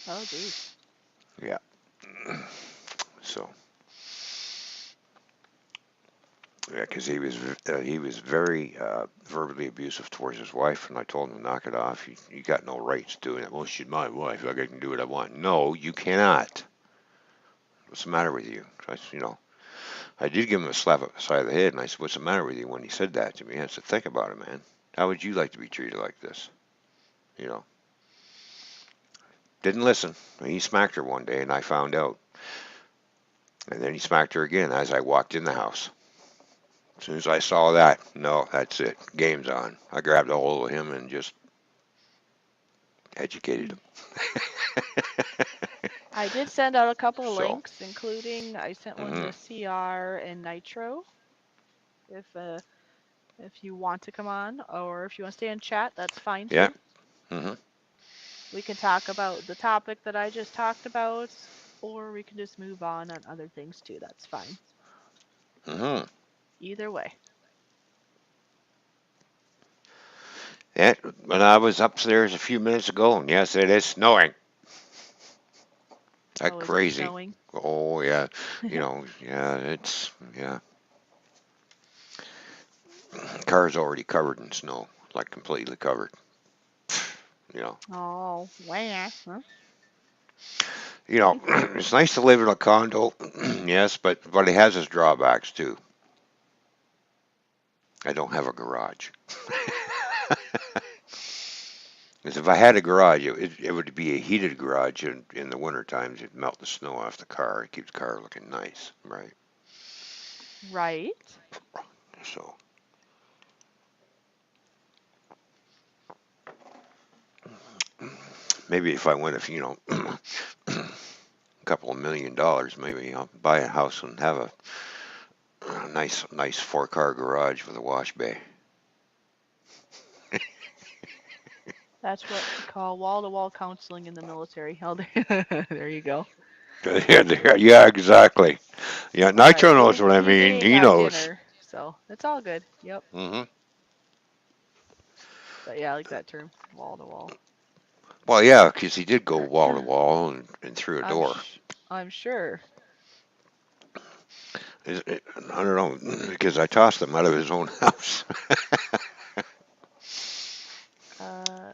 Oh, geez. Yeah. So yeah, because he was very verbally abusive towards his wife, and I told him to knock it off. You got no rights doing it. Well, she's my wife. I can do what I want. No, you cannot. What's the matter with you? I did give him a slap up the side of the head, and I said, "What's the matter with you?" When he said that to me, I said, "Think about it, man. How would you like to be treated like this?" You know. Didn't listen. He smacked her one day, and I found out. And then he smacked her again as I walked in the house. As soon as I saw that, no, that's it. Game's on. I grabbed a hold of him and just educated him. I did send out a couple of So, links, including I sent one hmm to CR and Nitro. If you want to come on, or if you want to stay in chat, that's fine yeah, too. hmm We can talk about the topic that I just talked about, or we can just move on other things too. That's fine. hmm Either way. Yeah, when I was upstairs a few minutes ago, and yes, it is snowing. That Oh, is it crazy. snowing? Oh yeah, yeah, yeah. Car's already covered in snow, like completely covered. You know, Oh, wah. Huh? it's nice to live in a condo, yes, but it has its drawbacks too. I don't have a garage. Because if I had a garage, it would be a heated garage, and in the winter times, it'd melt the snow off the car. It keeps the car looking nice, right? Right. So, maybe if I went, a couple of $1 million, maybe I'll buy a house and have a nice four-car garage with a wash bay. That's what we call wall-to-wall counseling in the military. Oh, there you go. Yeah, exactly. Yeah, All right, Nitro knows what I he's mean. eating He at knows. dinner, so it's all good. Yep. hmm But yeah, I like that term, wall-to-wall. Well, yeah, because he did go wall to wall and through a I'm door. sh I'm sure. I don't know, because I tossed him out of his own house. Uh,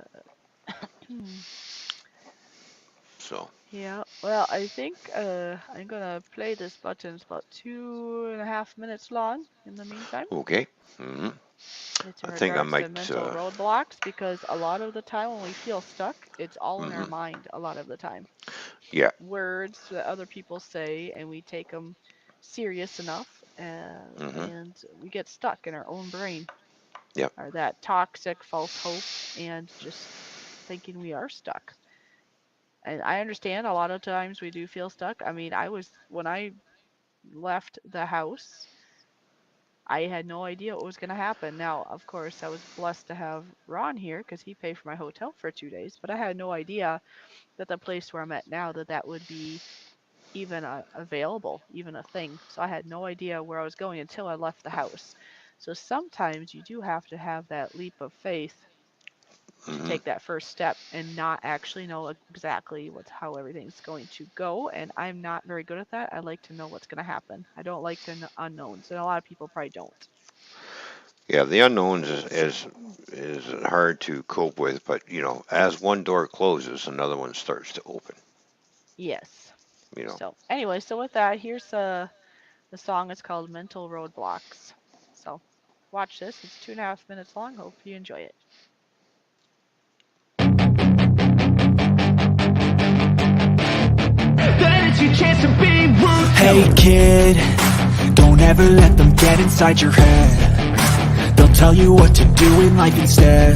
So, yeah. Well, I think I'm gonna play this button. It's about 2.5 minutes long. In the meantime, okay. hmm it's in I think I regards to might. mental roadblocks because a lot of the time when we feel stuck, it's all in our hmm mind. A lot of the time, Yeah. words that other people say, and we take them serious enough, hmm and we get stuck in our own brain, Yep. or that toxic false hope, and just thinking we are stuck. And I understand a lot of times we do feel stuck. I mean, when I left the house, I had no idea what was going to happen. Now, of course, I was blessed to have Ron here because he paid for my hotel for 2 days, but I had no idea that the place where I'm at now, that would be even available, even a thing. So I had no idea where I was going until I left the house. So sometimes you do have to have that leap of faith to hmm take that first step and not actually know exactly how everything's going to go. And I'm not very good at that. I like to know what's going to happen. I don't like the unknowns, and a lot of people probably don't. Yeah, the unknowns is hard to cope with, but as one door closes, another one starts to open. Yes. You know. So anyway, so with that, here's the song. It's called Mental Roadblocks. So watch this. It's 2.5 minutes long. Hope you enjoy it. Hey kid, don't ever let them get inside your head. They'll tell you what to do in life instead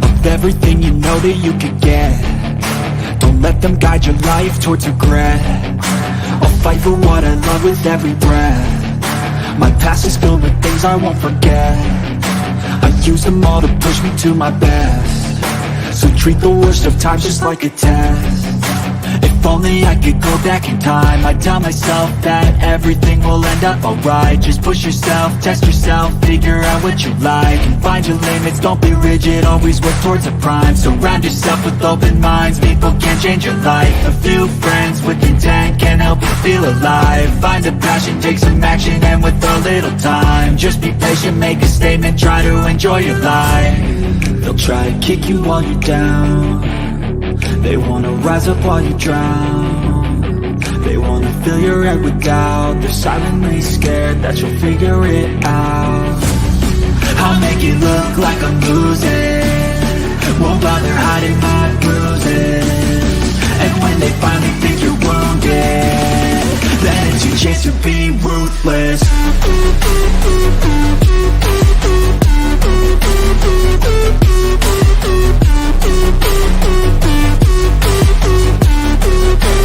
of everything you know that you could get. Don't let them guide your life towards regret. I'll fight for what I love with every breath. My past is filled with things I won't forget. I use them all to push me to my best. So treat the worst of times just like a test. If only I could go back in time, I'd tell myself that everything will end up alright. Just push yourself, test yourself, figure out what you like, and find your limits, don't be rigid, always work towards a prime. Surround yourself with open minds, people can change your life. A few friends with intent can help you feel alive. Find a passion, take some action, and with a little time, just be patient, make a statement, try to enjoy your life. They'll try to kick you while you're down, they wanna rise up while you drown. They wanna fill your head with doubt, they're silently scared that you'll figure it out. I'll make it look like I'm losing, won't bother hiding my bruises. And when they finally think you're wounded, then it's your chance to be ruthless.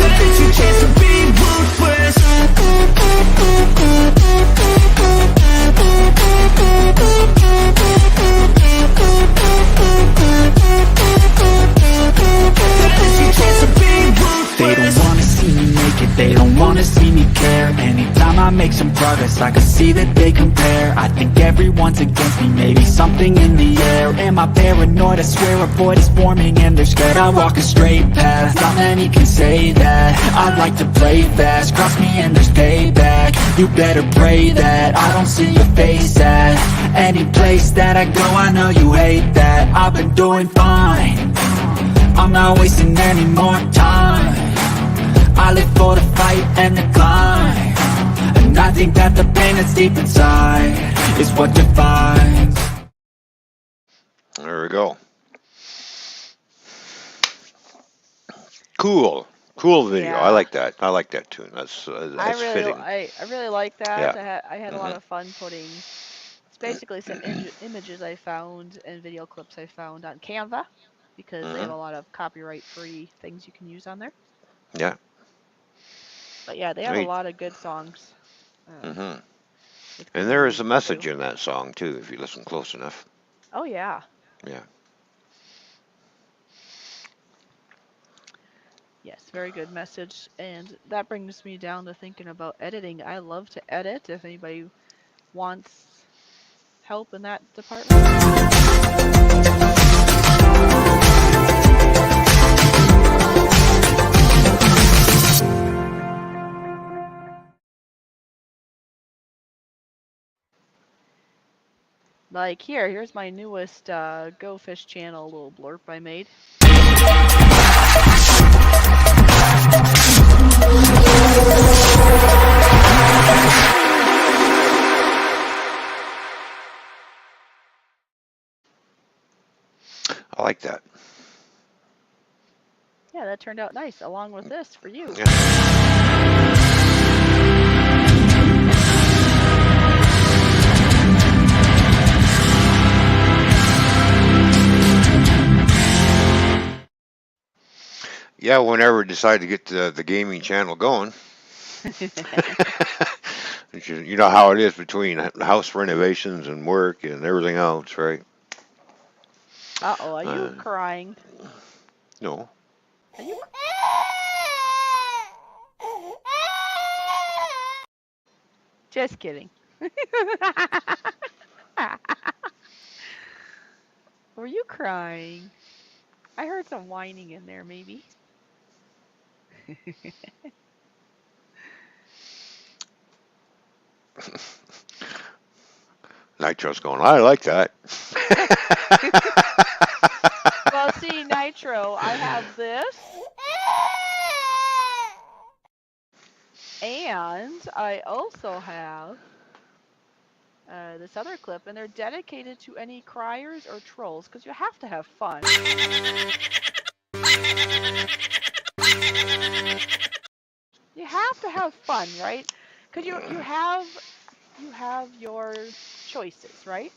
Then it's your chance to be ruthless. They don't wanna see me make it, they don't wanna see me care. Anytime I make some progress, I can see that they compare. I think everyone's against me, maybe something in the air. Am I paranoid? I swear a void is forming and they're scared. I walk a straight path, not many can say that. I like to play fast, cross me and there's payback. You better pray that I don't see your face at any place that I go. I know you hate that, I've been doing fine, I'm not wasting any more time. I live for the fight and the climb, and I think that the pain that's deep inside is what defines. There we go. Cool video. I Yeah. like that. I like that tune. That's fitting. I really like that. Yeah. I had a lot Mhm. of fun putting. It's basically some images I found and video clips I found on Canva because they have Mhm. a lot of copyright-free things you can use on there. Yeah. But yeah, they have a Neat. lot of good songs Mhm. with good And there is a lyrics too. message in that song too, if you listen close enough. Oh yeah. Yeah. Yes, very good message. And that brings me down to thinking about editing. I love to edit if anybody wants help in that department. Like here's my newest Go Fish channel little blurb I made. I like that. Yeah, that turned out nice, along with this for you. Yeah. Yeah, whenever we decide to get the gaming channel going. You know how it is between house renovations and work and everything else, right? Uh-oh, are you Uh, crying? no. Are you? Just kidding. Were you crying? I heard some whining in there, maybe. Nitro's going, I like that. Well, see, Nitro, I have this, and I also have this other clip, and they're dedicated to any criers or trolls, because you have to have fun. You have to have fun, right? Because you have your choices, right?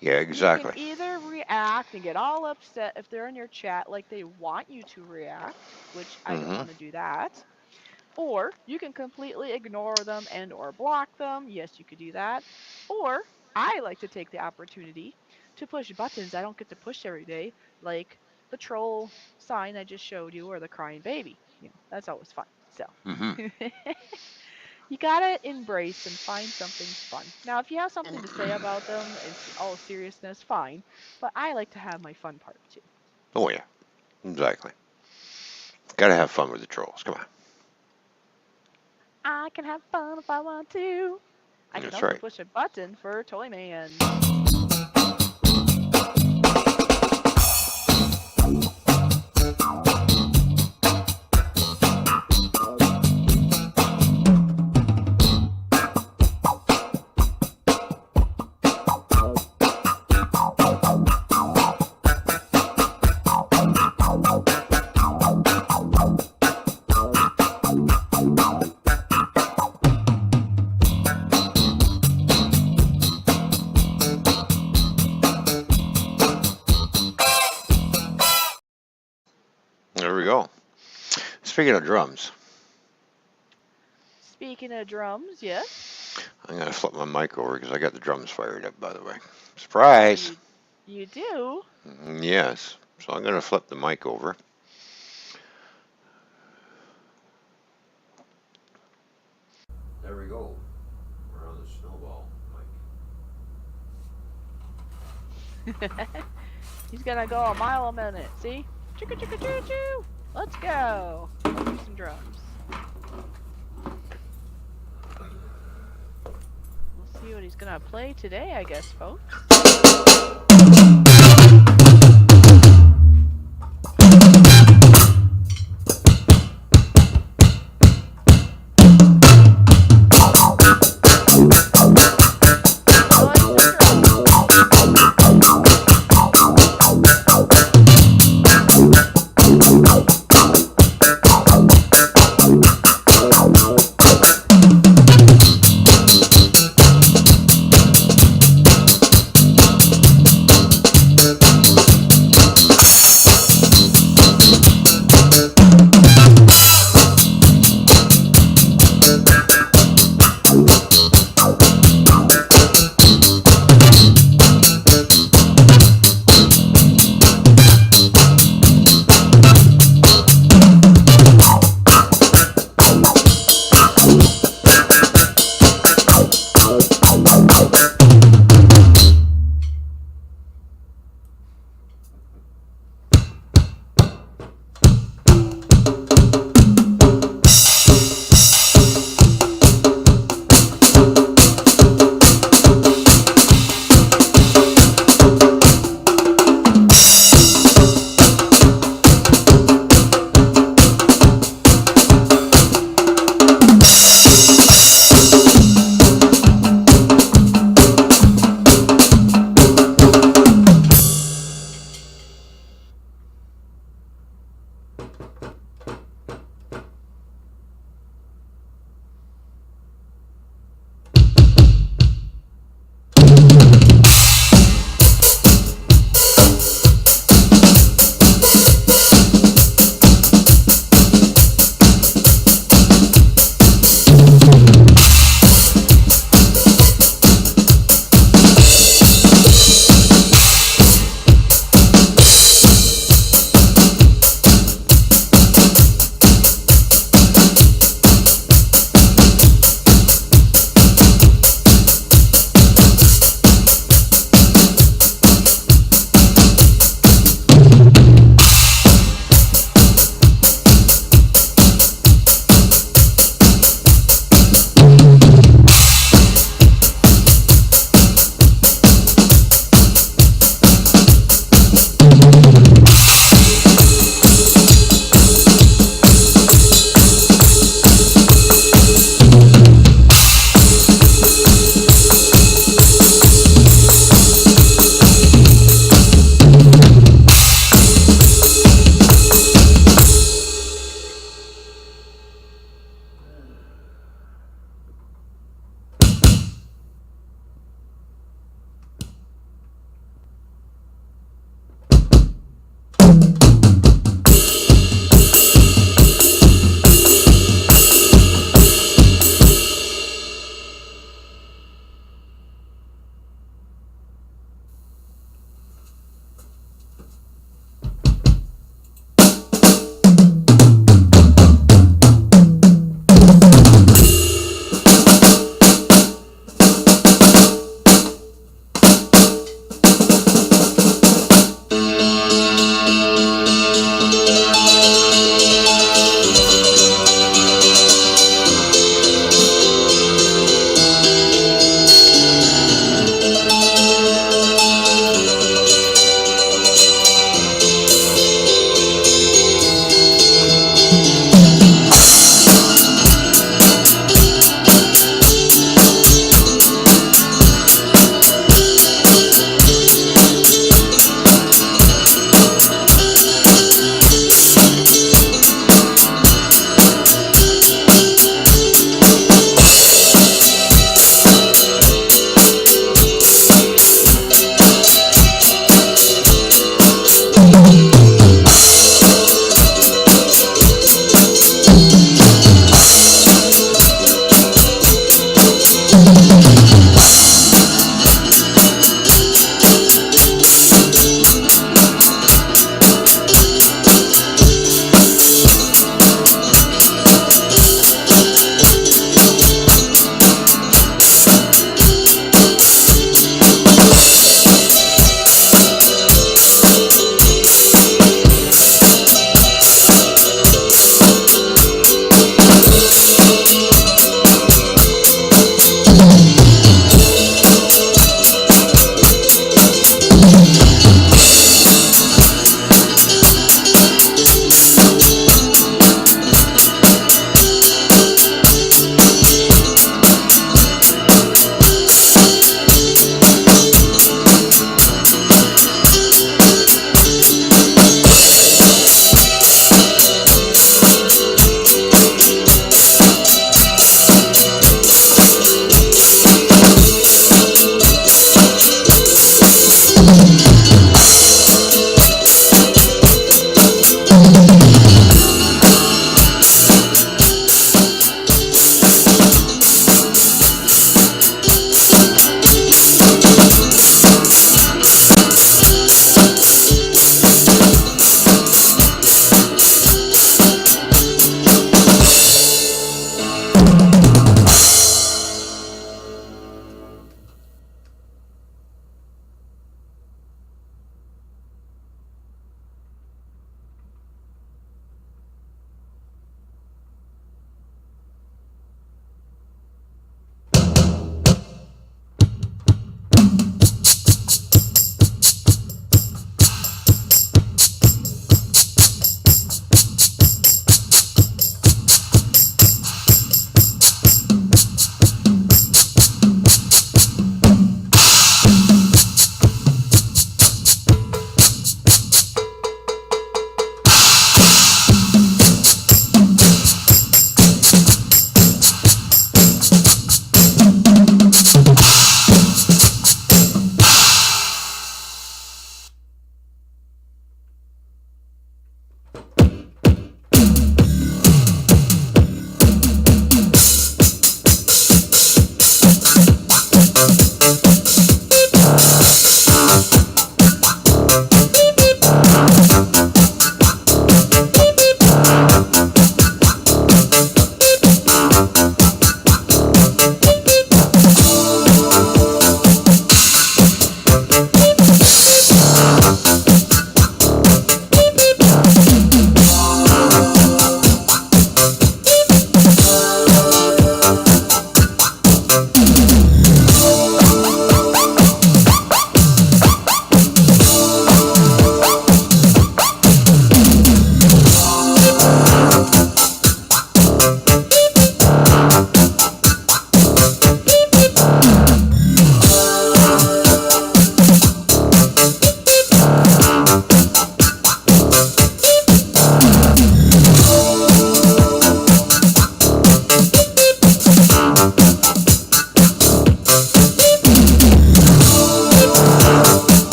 Yeah, You can exactly. either react and get all upset if they're in your chat like they want you to react, which I don't Hmm. want to do that. Or you can completely ignore them and or block them. Yes, you could do that. Or I like to take the opportunity to push buttons I don't get to push every day, like the troll sign I just showed you or the crying baby. That's always fun. So Hmm. you gotta embrace and find something fun. Now, if you have something to say about them, it's all seriousness, fine. But I like to have my fun part too. Oh yeah, exactly. Got to have fun with the trolls. Come on. I can have fun if I want to. I can That's also right. push a button for Toy Man. There we go. Speaking of drums, Speaking of drums, yes, I'm gonna flip my mic over because I got the drums fired up. By the way, surprise. you you do. Yes. So I'm gonna flip the mic over. There we go. We're on the snowball He's gonna go a mile a minute. See? Chicka chicka choo choo. Let's go. Let's do some drums. We'll see what he's gonna play today, I guess, folks. Enjoy some drums.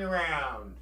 around.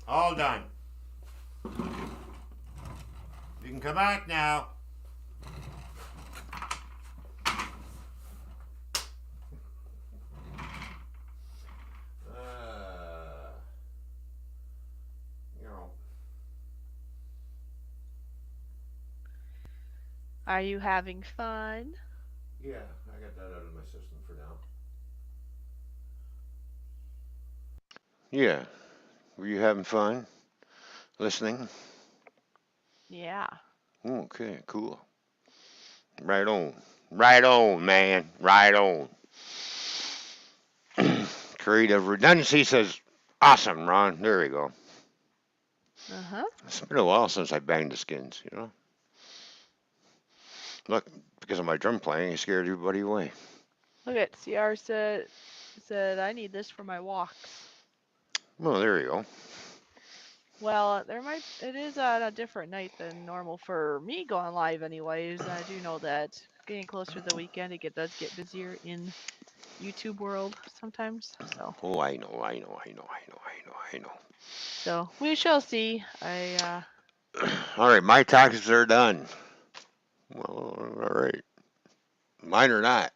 All done. You can come back now. You know. Are you having fun? Yeah, I got that out of my system for now. Yeah. Were you having fun listening? Yeah. Okay, cool. Right on. Right on, man. Right on. Creative redundancy says, awesome, Ron. There we go. Uh-huh. It's been a while since I banged the skins, you know? Look, because of my drum playing, it scared everybody away. Look at CR said I need this for my walks. Well, there you go. Well, it is on a different night than normal for me going live anyways. I do know that getting closer to the weekend, does get busier in YouTube world sometimes. Oh, I know, I know, I know, I know, I know, I know. So we shall see. All right, my taxes are done. Well, all right. Mine are not.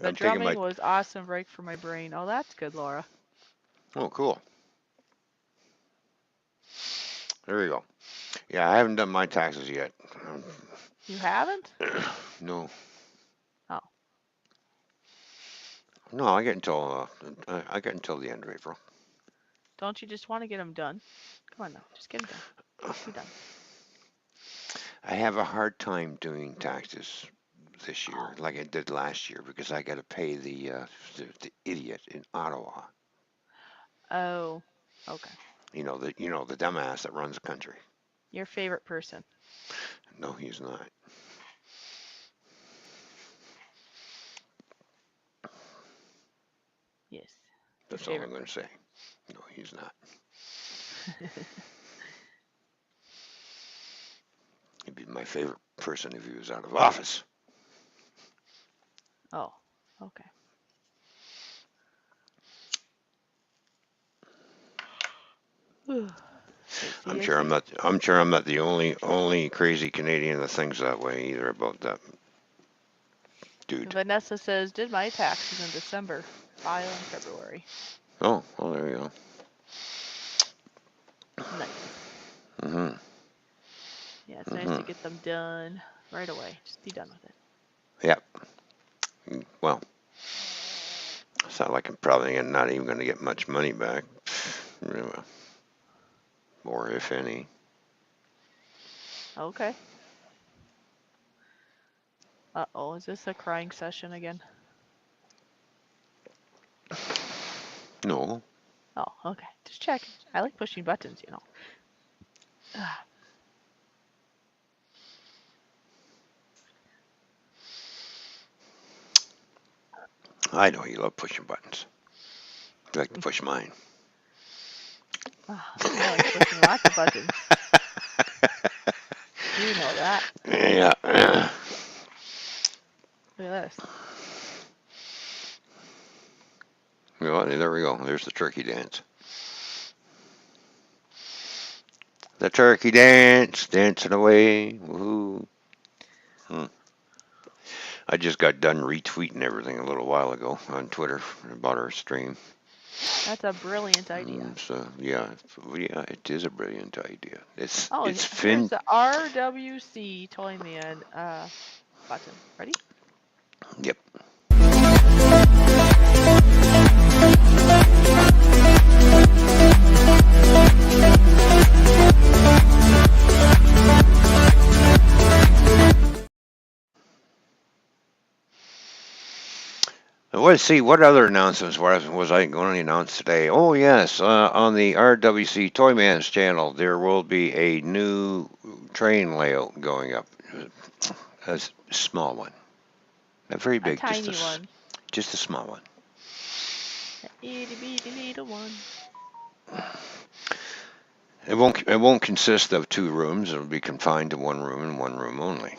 The I'm taking drumming my. was awesome break for my brain. Oh, that's good, Laura. Oh, cool. There you go. Yeah, I haven't done my taxes yet. You haven't? No, Oh, no, I get until the end of April. don't you just want to get them done? Come on now, just get them done. Just be done. I have a hard time doing taxes this year, Oh, like I did last year, because I got to pay the idiot in Ottawa. oh, okay. The dumbass that runs the country. Your favorite person? No, he's not. Yes, your That's all I'm favorite going to person. say. No, he's not. He'd be my favorite person if he was out of office. Oh, okay. I see, I'm I sure I'm see. not. I'm sure I'm not the only crazy Canadian that thinks that way either about that dude. Vanessa says, did my taxes in December, file in February. Oh, well, there you go. Nice. Mhm. Yeah, it's nice to Mhm. get them done right away. Just be done with it. Yep. Well, it's not like I'm probably not even going to get much money back, or if any. Okay. Uh-oh, is this a crying session again? No. Oh, okay. Just checking. I like pushing buttons, you know. I know you love pushing buttons. You like to push mine. I like pushing lots of buttons. You know that. Yeah. Look at this. Well, there we go. There's the turkey dance. The turkey dance, dancing away. Woohoo. Hmm. I just got done retweeting everything a little while ago on Twitter about our stream. That's a brilliant idea. So yeah, it is a brilliant idea. Oh, It's here's fin. the RWC Toy Man button. Ready? Yep. Let's see, what other announcements was I going to announce today? Oh, yes, on the RWC Toyman's channel, there will be a new train layout going up. A small one. Not very A big, tiny one. just a small one. A itty bitty little one. It won't consist of two rooms. It'll be confined to one room and one room only.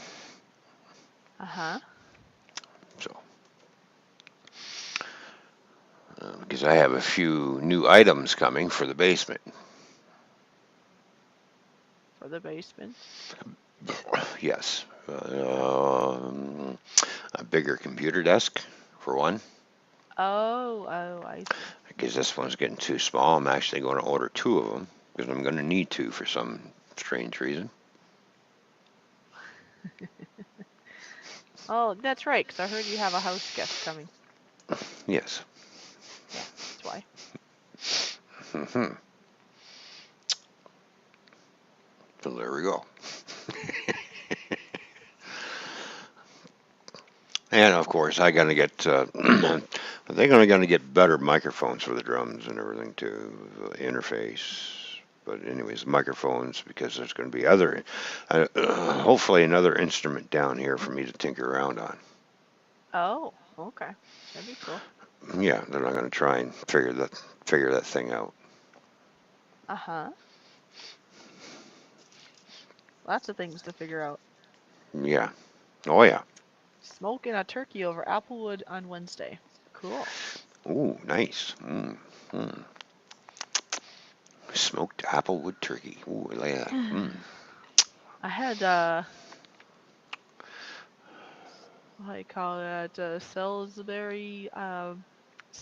Uh-huh. So, because I have a few new items coming for the basement. For the basement. Yes. Uh, A bigger computer desk, for one, oh, I see. because this one's getting too small. I'm actually going to order two of them because I'm going to need two for some strange reason. Oh, that's right, 'cause I heard you have a house guest coming. Yes. Yeah, that's why. Hmm. So there we go. And of course, I got to get. I think I'm going to get better microphones for the drums and everything too, the interface. But anyways, microphones because there's going to be hopefully another instrument down here for me to tinker around on. Oh, okay. That'd be cool. Yeah, then I'm going to try and figure that thing out. Uh-huh. Lots of things to figure out. Yeah. Oh yeah. Smoking a turkey over Applewood on Wednesday. Cool. Ooh, nice. Mm. Smoked applewood turkey. Ooh, I like that. I had what do you call it? Salisbury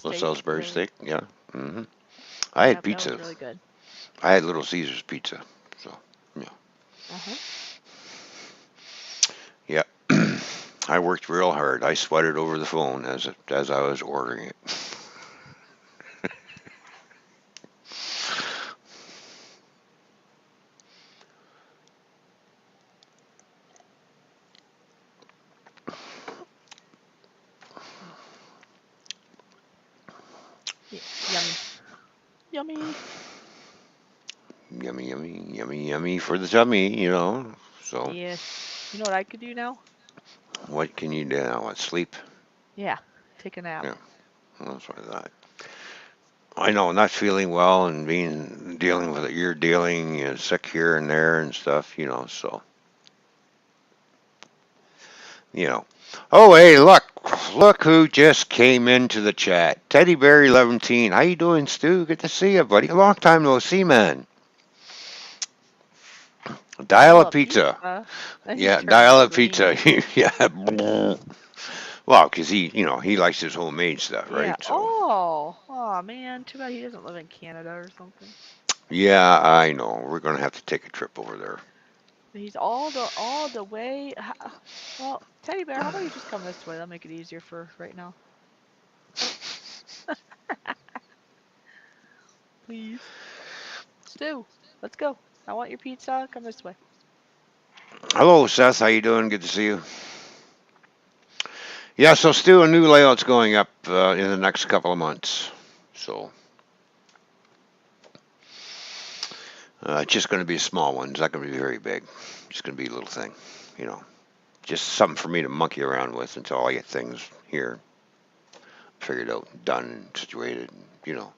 Little steak Salisbury today. steak. Yeah. I had Yep, that was pizza. really good. I had Little Caesars pizza. So yeah. Uh-huh. Yeah. I worked real hard. I sweated over the phone as I was ordering it. Yeah, yummy. Yummy. Yummy, yummy, yummy, yummy for the tummy. So Yes. You know what I could do now? what can you do now? What, sleep? Yeah, take a nap. Yeah, that's what I thought. I know, not feeling well and dealing with it. You're dealing, sick here and there and stuff. So you know. Oh, hey, look who just came into the chat. Teddy Bear 11. How you doing, Stu? Good to see you, buddy. A long time no see, man. Dial Dial a up pizza. pizza. And he Yeah, turns dial a pizza. green. Yeah. Well, 'cause he likes his homemade stuff, Yeah. right? So, Oh man, too bad he doesn't live in Canada or something. yeah, I know. We're gonna have to take a trip over there. He's all the way. Well, Teddy Bear, how about you just come this way? That'll make it easier for right now. Please. Stu, let's go. I want your pizza. Come this way. Hello, Seth. How you doing? Good to see you. Yeah, so Stu, a new layout's going up in the next couple of months. So, it's just going to be a small one. It's not going to be very big. It's going to be a little thing, you know. Just something for me to monkey around with until I get things here figured out, done, and situated. You know.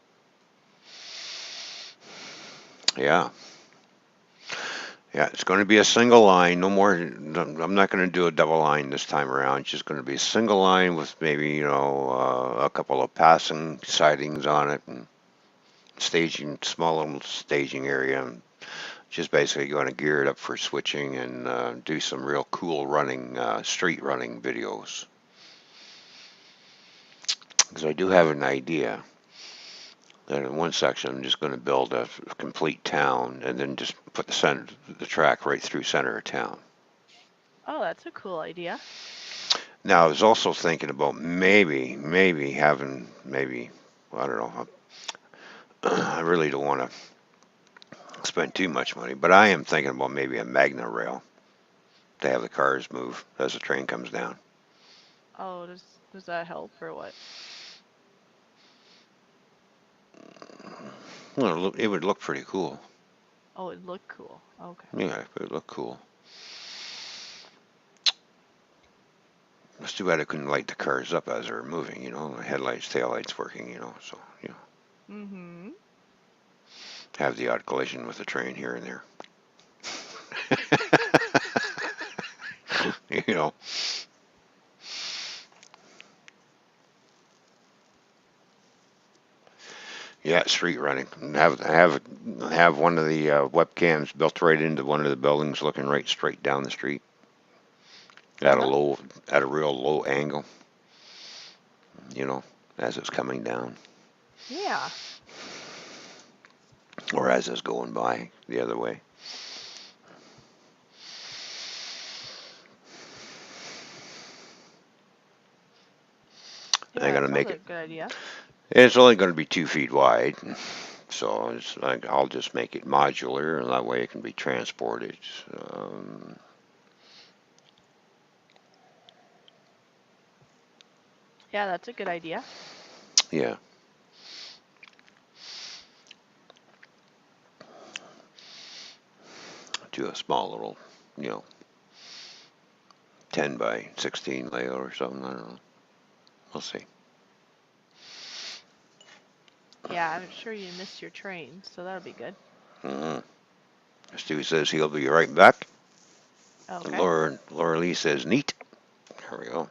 Yeah. Yeah, it's going to be a single line. No more. I'm not going to do a double line this time around. It's just going to be a single line with maybe a couple of passing sidings on it and staging, small little staging area. And just basically going to gear it up for switching and do some real cool running, street running videos. Because I do have an idea that in one section I'm just going to build a complete town and then just put the track right through center of town. Oh, that's a cool idea. Now, I was also thinking about maybe having, well, I don't know. I really don't want to spend too much money, but I am thinking about maybe a Magna rail to have the cars move as the train comes down. Oh, does that help or what? Well, it would look pretty cool. Oh, it looked cool. Okay. Yeah, it would look cool. It's too bad I couldn't light the cars up as they're moving. The headlights, taillights working. So Mm-hmm. have the odd collision with the train here and there. you know. Yeah, street running. Have one of the webcams built right into one of the buildings, looking right straight down the street at a Uh-huh. low, at a real low angle. You know, as it's coming down Yeah. or as it's going by the other way. Yeah, I'm that gonna sounds make like it. a good idea. It's only going to be 2 feet wide, so it's like I'll just make it modular, and that way it can be transported. Um, Yeah, that's a good idea. yeah, do a small little, you know, 10 by 16 layout or something. I don't know. We'll see. Yeah, I'm sure you miss your train, so that'll be good. Mm-hmm. Stu says he'll be right back. Okay. Laura Lee says neat. Here we go.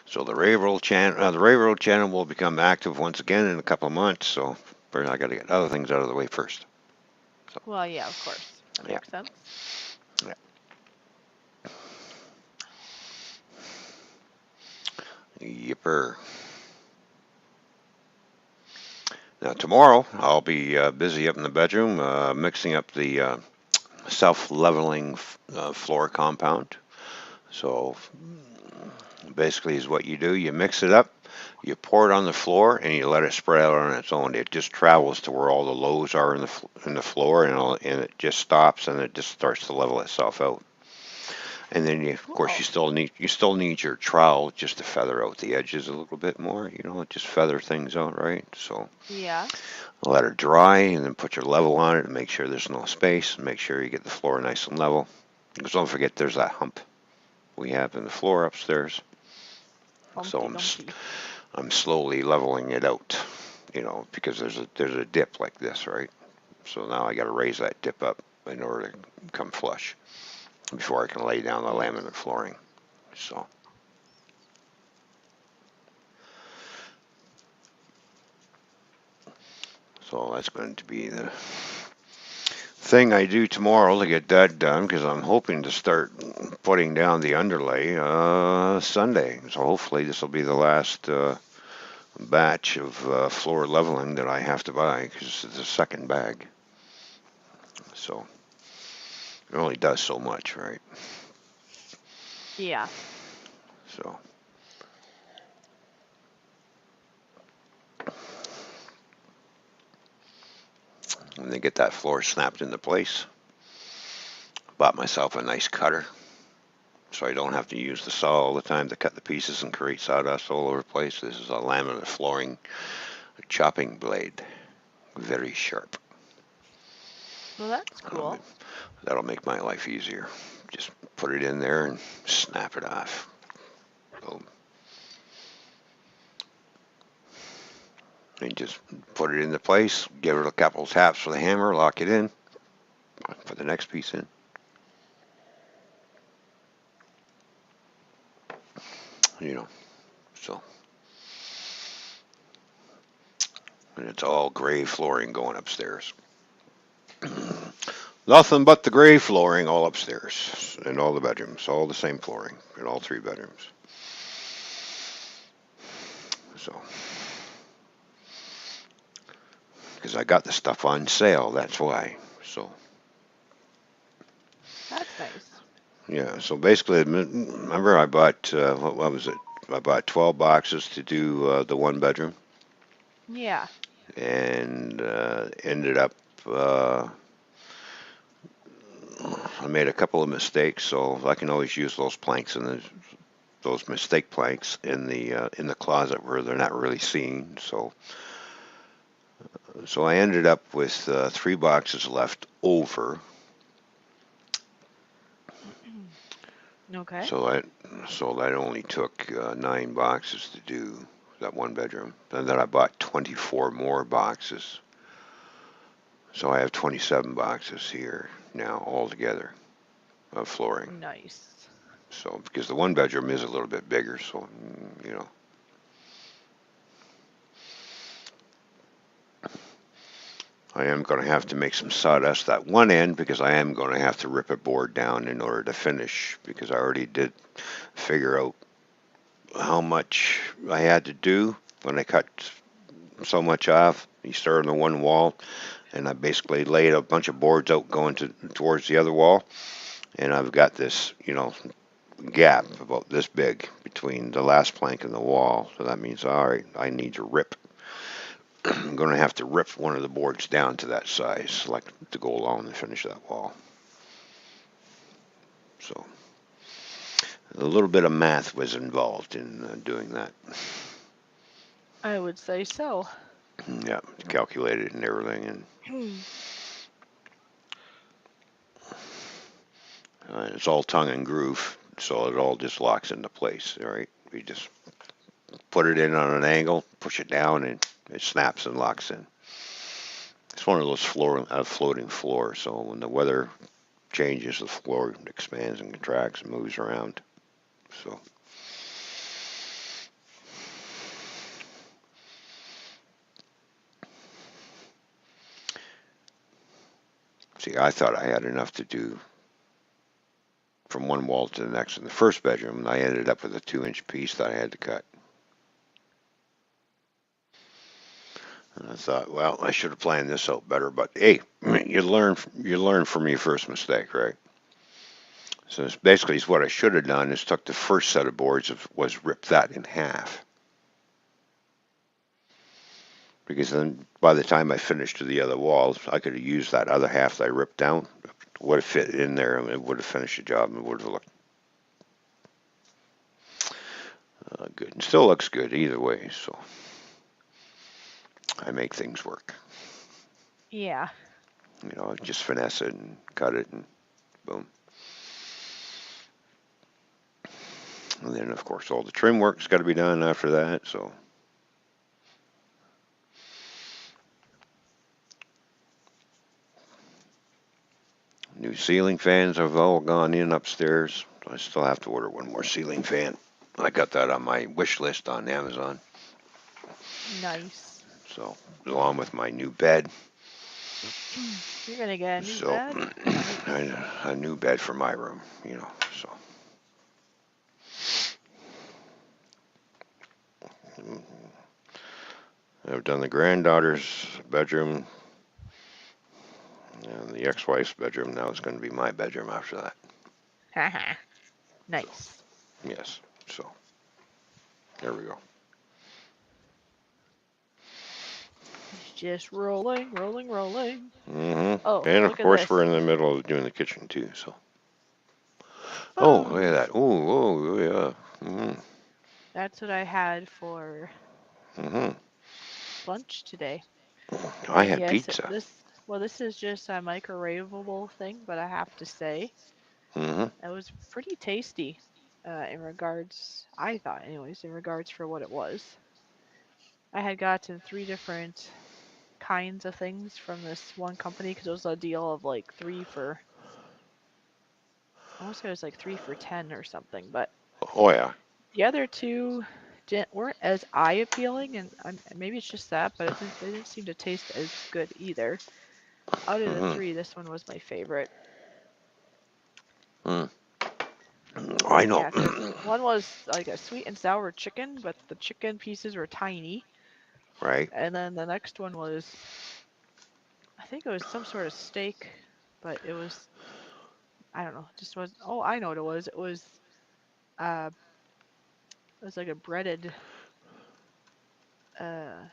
So the railroad channel will become active once again in a couple of months. So first I got to get other things out of the way first. So Well, yeah, of course. That yeah, makes sense. yeah. Yipper. Now tomorrow I'll be busy up in the bedroom mixing up the self-leveling floor compound. So basically, is what you do: you mix it up, you pour it on the floor, and you let it spread out on its own. It just travels to where all the lows are in the floor, and it just stops, and it just starts to level itself out. And then, of course, Cool. you still need your trowel just to feather out the edges a little bit more. Just feather things out, right? So Yeah. let it dry, and then put your level on it, and make sure there's no space, and make sure you get the floor nice and level. Because don't forget, there's that hump we have in the floor upstairs. So Humpty Dumpty. I'm slowly leveling it out, because there's a dip like this, right? So now I got to raise that dip up in order to come flush before I can lay down the Yes. laminate flooring. So so that's going to be the thing I do tomorrow to get that done because I'm hoping to start putting down the underlay Sunday. So hopefully this will be the last batch of floor leveling that I have to buy because it's the second bag. So it only does so much, right? Yeah. So when they get that floor snapped into place, bought myself a nice cutter so I don't have to use the saw all the time to cut the pieces and create sawdust all over the place. This is a laminate flooring chopping blade, very sharp. Well, that's Um, cool. that'll make my life easier. Just put it in there and snap it off. Boom. And just put it into place, give it a couple taps with a hammer, lock it in, put the next piece in. You know, so and it's all gray flooring going upstairs. Nothing but the gray flooring all upstairs in all the bedrooms, all the same flooring in all three bedrooms. So, because I got the stuff on sale, that's why. So, That's nice. yeah. So basically, remember I bought what was it? I bought 12 boxes to do the one bedroom, Yeah. and ended up. I made a couple of mistakes, so I can always use those planks and those mistake planks in the closet where they're not really seen. So I ended up with 3 boxes left over. Okay. So that only took 9 boxes to do that one bedroom. And then I bought 24 more boxes. So I have 27 boxes here now altogether of flooring. Nice. So because the one bedroom is a little bit bigger, so I am going to have to make some sawdust at one end because I am going to have to rip a board down in order to finish because I already did figure out how much I had to do when I cut so much off. You start on the one wall, and I basically laid a bunch of boards out going towards the other wall, and I've got this, gap about this big between the last plank and the wall. So that means, all right, I need to rip. I'm going to have to rip one of the boards down to that size, like to go along and finish that wall. So a little bit of math was involved in doing that. I would say so. Yeah, calculated and everything, and it's all tongue and groove, so it all just locks into place. All right, we just put it in on an angle, push it down, and it snaps and locks in. It's one of those floating floors, so when the weather changes. The floor expands and contracts and moves around. So. See, I thought I had enough to do from one wall to the next in the first bedroom, and I ended up with a 2-inch piece that I had to cut. And I thought, well, I should have planned this out better. But hey, you learn from your first mistake, right? So it's basically what I should have done is took the first set of boards was ripped that in half. Because then by the time I finished to the other walls, I could have used that other half that I ripped down. Would have fit in there and it would have finished the job and it would have looked good. And still looks good either way. So I make things work. Yeah. Just finesse it and cut it and boom. And then, of course, all the trim work's got to be done after that. So new ceiling fans have all gone in upstairs. I still have to order one more ceiling fan. I got that on my wish list on Amazon. Nice. So, along with my new bed. You're gonna get a new So, bed? Nice. a new bed for my room, so. I've done the granddaughter's bedroom and the ex-wife's bedroom. Now it's going to be my bedroom after that. Haha. Nice. Yes, so there we go. Just rolling, rolling, rolling. Mm-hmm. Oh, And of look at course this. we're in the middle of doing the kitchen too, so. Oh, look at that. Oh, yeah. Mm-hmm. That's what I had for Mm-hmm. lunch today. I And had yes, pizza. this is just a microwavable thing, but I have to say, Mm-hmm. it was pretty tasty. In regards, I thought, anyways, in regards for what it was. I had gotten 3 different kinds of things from this one company because it was a deal of like I want to say it was like 3 for 10 or something, but Oh, yeah. the other two weren't as eye appealing, and maybe it's just that, but they didn't seem to taste as good either. Out of the Mm-hmm. three, this one was my favorite. Mm. I know. Yeah, because one was like a sweet and sour chicken, but the chicken pieces were tiny. Right. And then the next one was, I think it was some sort of steak, but it was, I don't know, just was, oh, I know what it was. Uh, it was like a breaded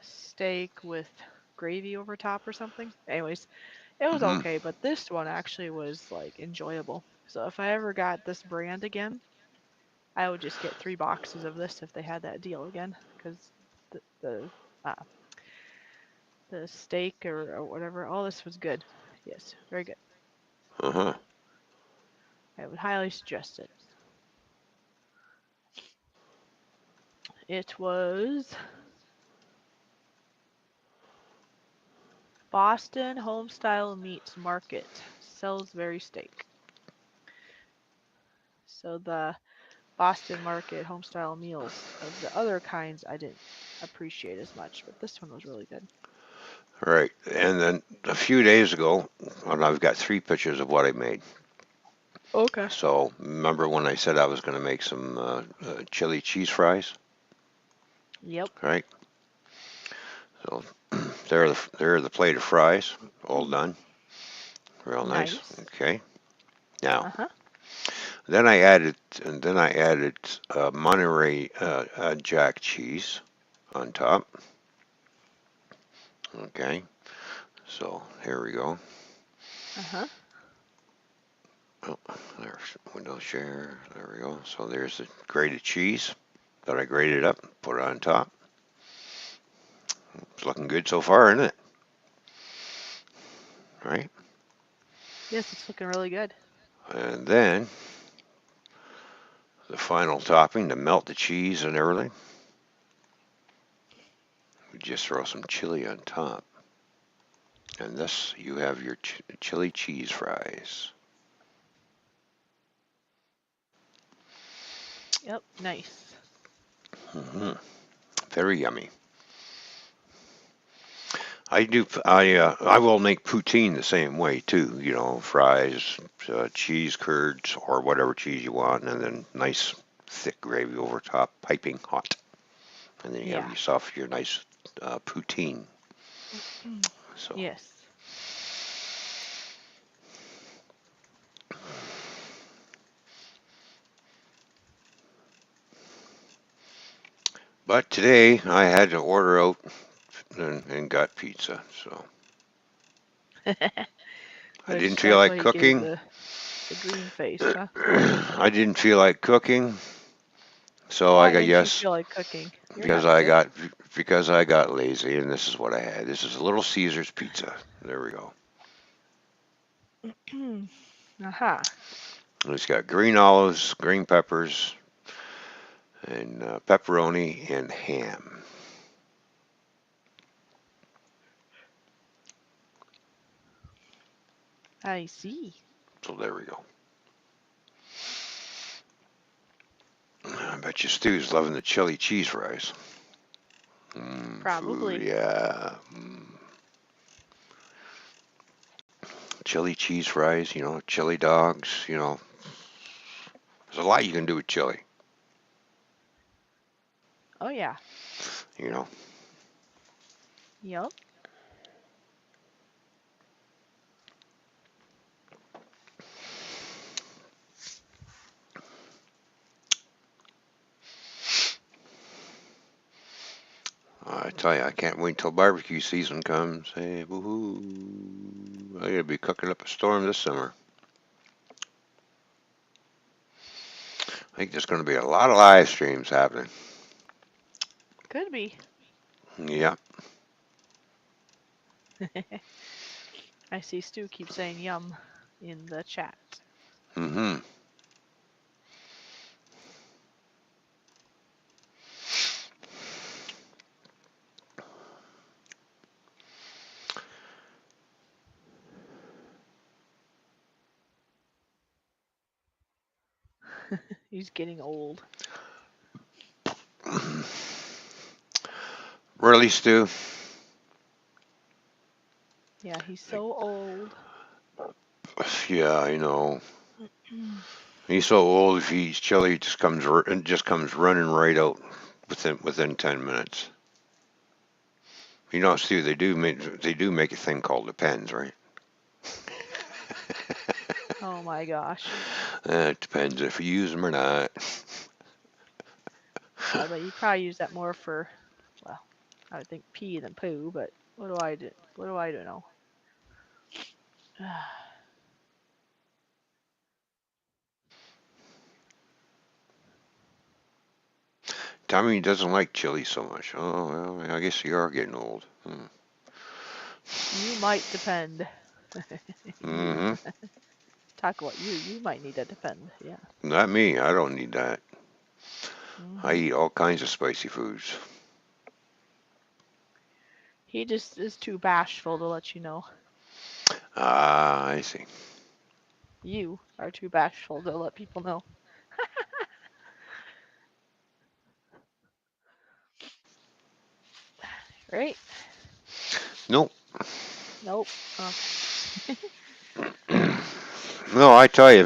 steak with gravy over top or something. Anyways, it was Mm-hmm. okay, but this one actually was like enjoyable. So if I ever got this brand again, I would just get 3 boxes of this if they had that deal again, because the the uh, the steak or whatever, all this was good. Yes, very good. Uh-huh. I would highly suggest it. It was Boston Homestyle Meats Market. Salisbury steak. So the Boston Market homestyle meals of the other kinds I didn't appreciate as much, but this one was really good. Right. And then a few days ago, and I've got 3 pictures of what I made. Okay. So remember when I said I was going to make some chili cheese fries, Yep. right? So there are the plate of fries, all done, real nice. Nice. Okay. Now Uh-huh. then I added Monterey Jack cheese on top. Okay. So here we go. Uh-huh. Oh, there's window share. There we go. So there's the grated cheese that I grated up, put it on top. It's looking good so far, isn't it? Right? Yes, it's looking really good. And then the final topping to melt the cheese and everything. We just throw some chili on top. And thus you have your chili cheese fries. Yep, nice. Hmm. Very yummy. I will make poutine the same way too. You know, fries, cheese curds, or whatever cheese you want, and then nice thick gravy over top, piping hot, and then you have Yeah. yourself your nice poutine. So, Yes. but today I had to order out and got pizza. So I didn't Which feel that's like why he gave cooking. the green face, huh? I didn't feel like cooking, so I Why got didn't you yes feel like cooking? You're because not I sick. got because I got lazy, and this is what I had. This is a Little Caesars pizza. There we go. Aha. And it's got green olives, green peppers, and pepperoni and ham. I see. So there we go. I bet you Stu's loving the chili cheese fries. Food, Probably. yeah. Chili cheese fries, chili dogs, There's a lot you can do with chili, Oh yeah. you know. Yup. I tell you, I can't wait till barbecue season comes. Hey, woohoo! I gotta be cooking up a storm this summer. I think there's gonna be a lot of live streams happening. Could be. Yeah. I see Stu keeps saying yum in the chat. Mm-hmm. He's getting old. Really, Stu? Yeah, he's so old. Yeah, I know. He's so old. If he eats chili, it just comes running right out within 10 minutes. Stu, they do make a thing called the pens, right? Oh my gosh. It depends if you use them or not. But you probably use that more for, well, I would think pee than poo, but what do I do? What do I do know? Tommy doesn't like chili so much. Oh, well, I guess you are getting old. You might depend. You. Mm-hmm. Talk about you. You might need to depend. Yeah. Not me. I don't need that. I Hmm. eat all kinds of spicy foods. He just is too bashful to let you know. Ah, I see. You are too bashful to let people know. Right? Nope. Nope. Okay. No, I tell you,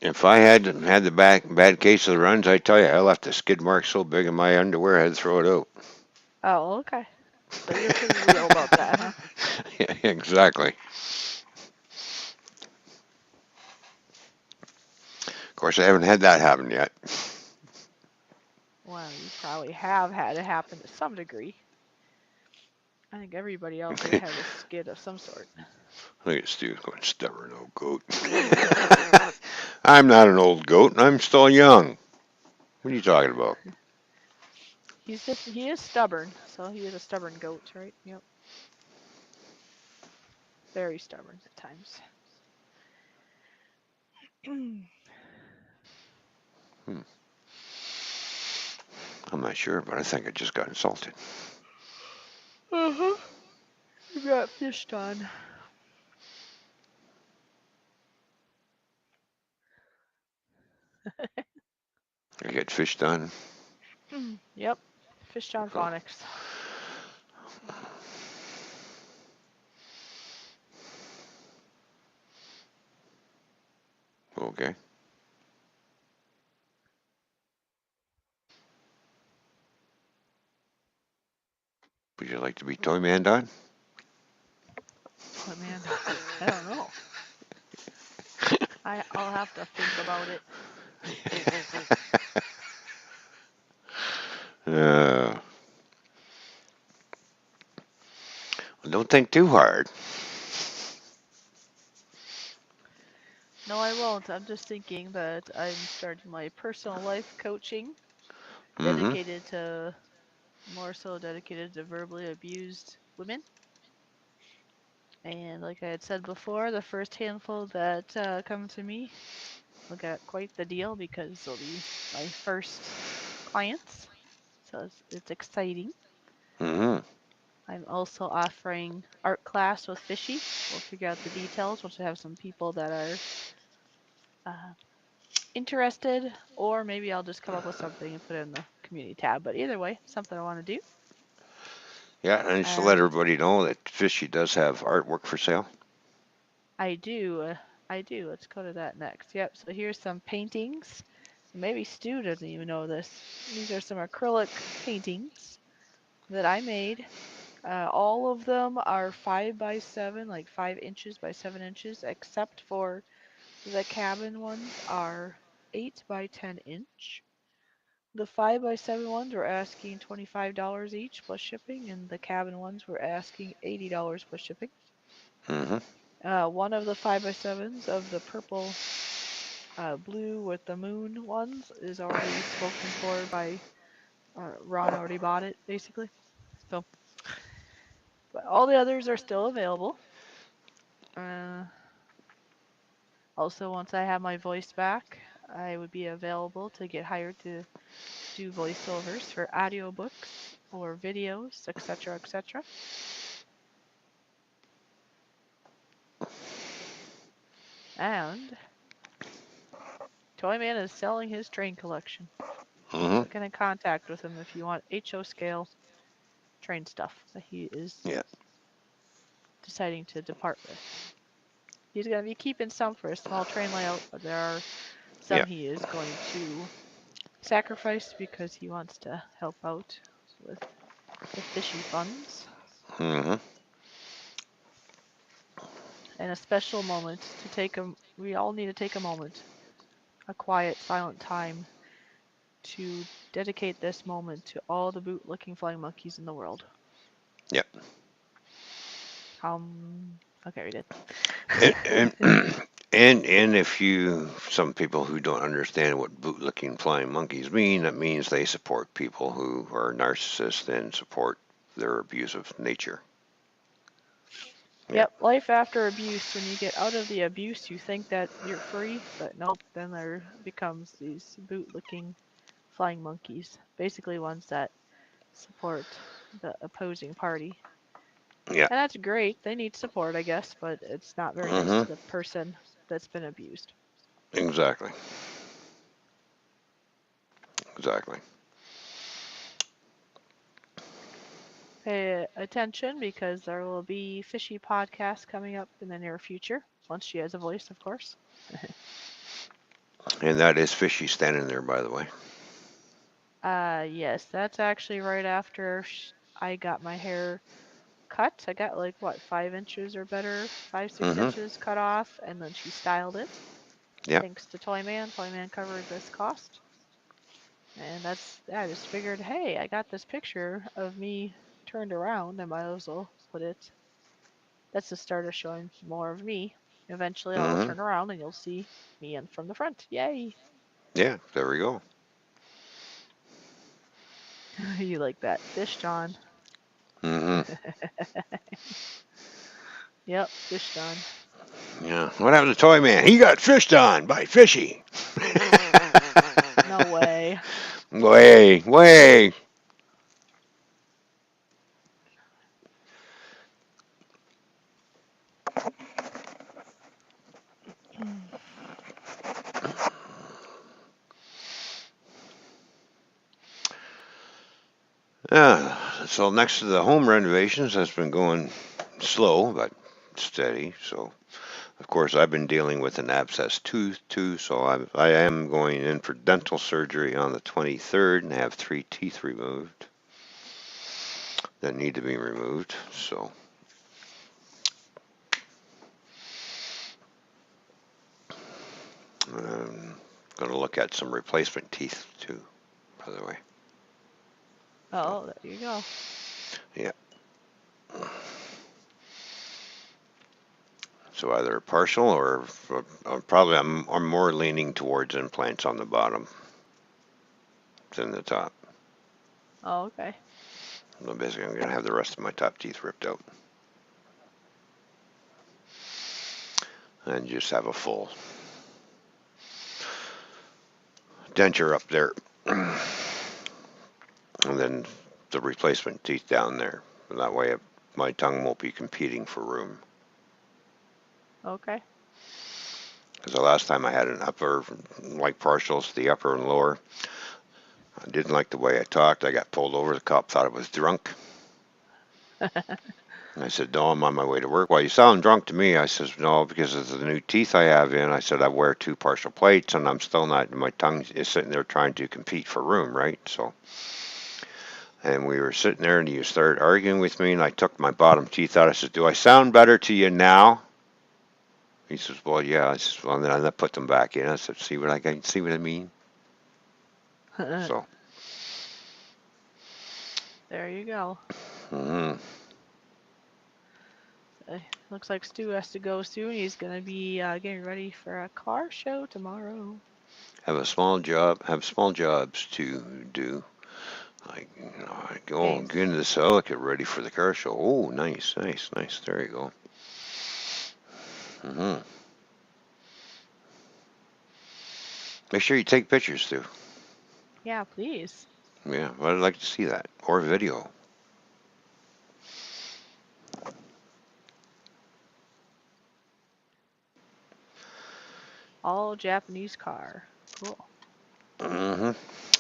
if I had the bad case of the runs, I tell you, I left a skid mark so big in my underwear, I had to throw it out. Oh, okay. So you're pretty real about that, huh? Yeah, exactly. Of course, I haven't had that happen yet. Well, you probably have had it happen to some degree. I think everybody out there has a skid of some sort. Look at Steve's going stubborn old goat. I'm not an old goat. I'm still young. What are you talking about? He is stubborn, so he is a stubborn goat, right? Yep. Very stubborn at times. Hmm. I'm not sure, but I think I just got insulted. Uh-huh. You got fished on. I get fish done. Yep. Fish John Oh, Phonics. okay. Would you like to be Toy Man Don? Toy Man. I don't know. I'll have to think about it. Uh, don't think too hard. No, I won't. I'm just thinking that I'm starting my personal life coaching, Mm-hmm. more so dedicated to verbally abused women. And like I had said before, the first handful that come to me will get quite the deal because they'll be my first clients. So it's exciting. Mm-hmm. I'm also offering art class with Fishy. We'll figure out the details once I have some people that are uh, interested, or maybe I'll just come up with something and put it in the community tab. But either way, something I want to do. Yeah, and just to let And everybody know that Fishy does have artwork for sale. I do, I do. Let's go to that next. Yep. So here's some paintings. Maybe Stu doesn't even know this. These are some acrylic paintings that I made. All of them are 5 by 7, like 5 inches by 7 inches, except for the cabin ones are 8 by 10 inch. The 5 by 7 ones were asking $25 each plus shipping, and the cabin ones were asking $80 plus shipping. Mm-hmm. One of the 5 by 7s of the purple, blue with the moon ones is already spoken for by Ron. Already bought it basically. So, but all the others are still available. Uh, Also, once I have my voice back, I would be available to get hired to do voiceovers for audiobooks or videos, etc., etc. And Toyman is selling his train collection. Mm-hmm. So get in contact with him if you want HO scale train stuff that he is Yeah. deciding to depart with. He's going to be keeping some for a small train layout, but there are Yeah. some he is going to sacrifice because he wants to help out with the fishy funds. Mm-hmm. And a special moment to we all need to take a moment, a quiet, silent time to dedicate this moment to all the boot-licking flying monkeys in the world. Yep. Okay, we did. And, and and if you some people who don't understand what bootlicking flying monkeys mean, that means they support people who are narcissists and support their abusive nature. Yeah. Yep, life after abuse. When you get out of the abuse, you think that you're free, but nope. Then there becomes these boot-licking flying monkeys, basically ones that support the opposing party. Yeah. And that's great. They need support, I guess, but it's not very nice Mm-hmm. to the person that's been abused. Exactly. Exactly. Pay attention because there will be fishy podcasts coming up in the near future, once she has a voice, of course. And that is Fishy standing there, by the way. Yes, that's actually right after I got my hair cut. I got like what, 5 inches or better, 5, 6 Mm-hmm. inches cut off, and then she styled it. Yep. Thanks to Toyman. Toyman covered this cost. And I just figured, hey, I got this picture of me turned around. I might as well put it. That's the start of showing more of me. Eventually, I'll Mm-hmm. turn around and you'll see me in from the front. Yay! Yeah. There we go. You like that fish, John? Mm-hmm. Yep, fish, John. Yeah. What happened to Toy Man? He got fished on by Fishy. No way. Way, way. So next to the home renovations, that's been going slow but steady. So of course I've been dealing with an abscess tooth too. So I am going in for dental surgery on the 23rd and have 3 teeth removed that need to be removed. So I'm going to look at some replacement teeth too, by the way. So, Oh, there you go. yeah. So either partial or probably I'm more leaning towards implants on the bottom than the top. Oh, okay. So basically, I'm going to have the rest of my top teeth ripped out and just have a full denture up there, and then the replacement teeth down there. And that way, my tongue won't be competing for room. Okay. Because the last time I had an upper, like partials, the upper and lower, I didn't like the way I talked. I got pulled over. The cop thought I was drunk. I said, no, I'm on my way to work. Well, you sound drunk to me. I says, no, because of the new teeth I have in. I said, I wear 2 partial plates, and I'm still not, my tongue is sitting there trying to compete for room, right? So, and we were sitting there, and he started arguing with me, and I took my bottom teeth out. I said, do I sound better to you now? He says, well, yeah. I says, well, and then I put them back in. I said, see what I mean? So, There you go. mm-hmm. Looks like Stu has to go soon. He's gonna be getting ready for a car show tomorrow. Have small jobs to do. Like, I go Hey, and get into the cell, get ready for the car show. Oh, nice, nice, nice. There you go. Hmm. Make sure you take pictures too. yeah, please. Yeah, I'd like to see that or video. All Japanese car. Cool. Hmm.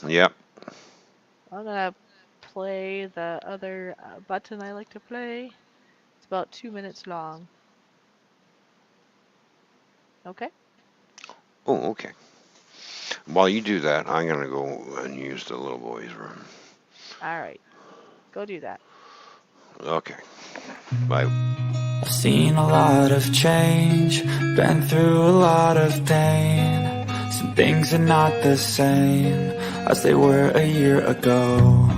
Yep. I'm gonna play the other button I like to play. It's about 2 minutes long. Okay? Oh, okay. While you do that, I'm gonna go and use the little boy's room. Alright. Go do that. Okay. Bye. I've seen a lot of change, been through a lot of pain. Some things are not the same as they were a year ago,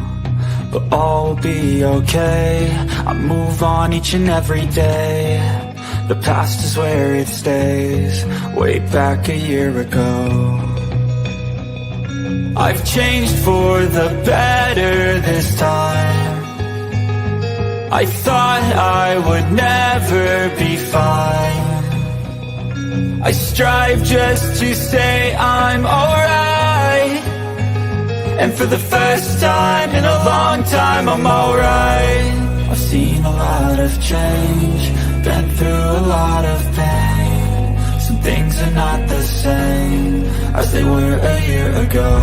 but all will be okay. I move on each and every day. The past is where it stays, way back a year ago. I've changed for the better this time. I thought I would never be fine. I strive just to say I'm alright, and for the first time in a long time I'm alright. I've seen a lot of change, been through a lot of pain. Some things are not the same as they were a year ago,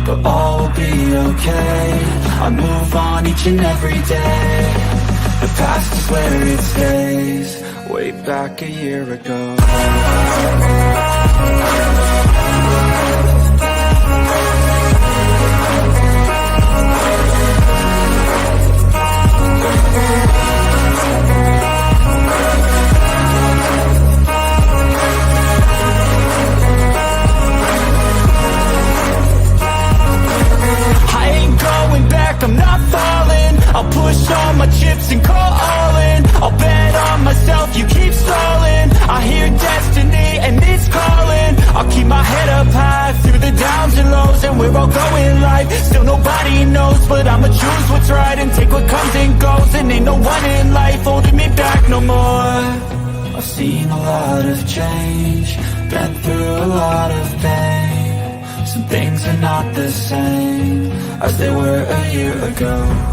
but all will be okay. I move on each and every day. The past is where it stays, way back a year ago. I'm not falling. I'll push all my chips and call all in. I'll bet on myself, you keep stalling. I hear destiny and it's calling. I'll keep my head up high through the downs and lows, and we're all going life. Still nobody knows, but I'ma choose what's right and take what comes and goes. And ain't no one in life holding me back no more. I've seen a lot of change, been through a lot of pain. Some things are not the same as they were a year ago.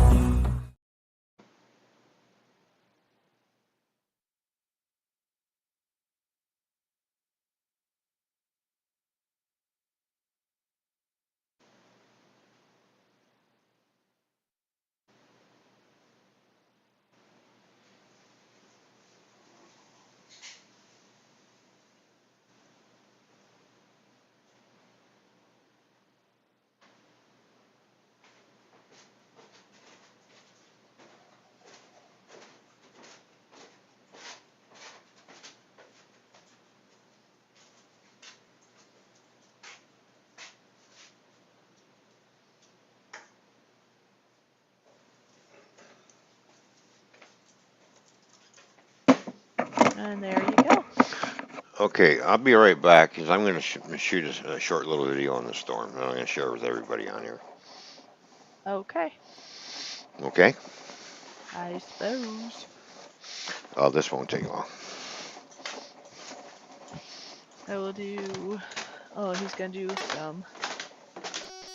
And there you go. Okay, I'll be right back because I'm going to shoot a short little video on the storm, and I'm going to share it with everybody on here. Okay, Okay? I suppose. Oh, this won't take long. I will do. Oh, he's gonna do some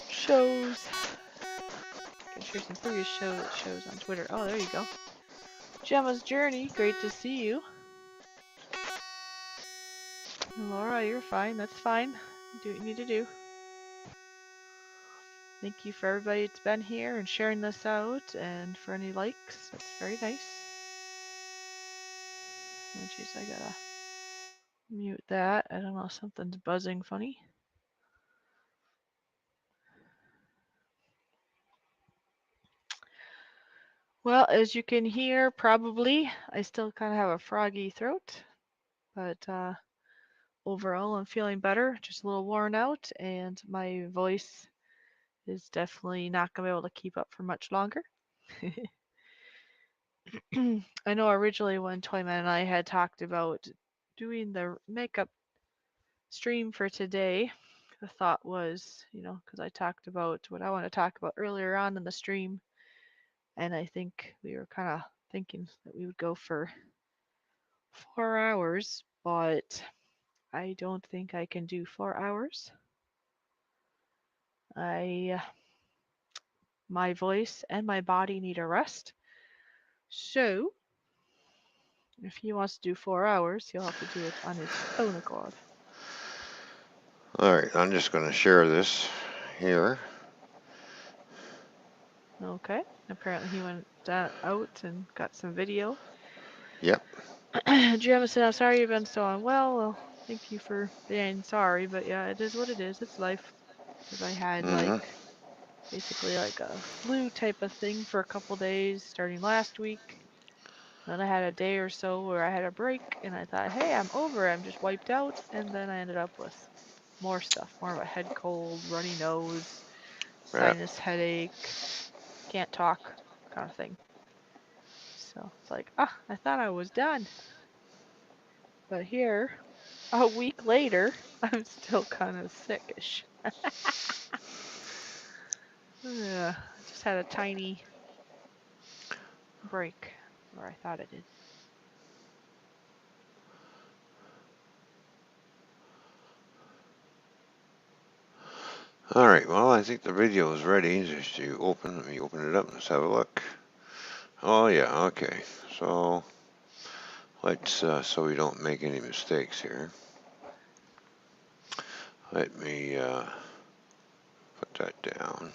shows. Gonna share some previous shows on Twitter. Oh, there you go. Gemma's Journey, great to see you. Laura, you're fine. That's fine. Do what you need to do. Thank you for everybody that's been here and sharing this out, and for any likes. That's very nice. Oh, jeez, I gotta mute that. I don't know, something's buzzing funny. Well, as you can hear, probably, I still kind of have a froggy throat, but overall I'm feeling better, just a little worn out, and my voice is definitely not going to be able to keep up for much longer. I know originally when Toyman and I had talked about doing the makeup stream for today, the thought was, because I talked about what I want to talk about earlier on in the stream, and I think we were kind of thinking that we would go for 4 hours, but I don't think I can do 4 hours. My voice and my body need a rest. So, if he wants to do 4 hours, he'll have to do it on his own accord. All right, I'm just going to share this here. Okay. Apparently he went out and got some video. Yep. Gemma said, I'm sorry you've been so unwell. Well, thank you for being sorry, but yeah, it is what it is. It's life. Because I had basically like a flu type of thing for a couple days starting last week. Then I had a day or so where I had a break and I thought, hey, I'm over it. I'm just wiped out. And then I ended up with more stuff, more of a head cold, runny nose, Yeah. sinus headache, can't talk kind of thing. So it's like, I thought I was done. But here, a week later, I'm still kind of sickish. Yeah, I just had a tiny break, or I thought I did. All right, well, I think the video is ready. Just to open, let me open it up. Let's have a look. Oh, yeah, okay. So let's, so we don't make any mistakes here. Let me put that down.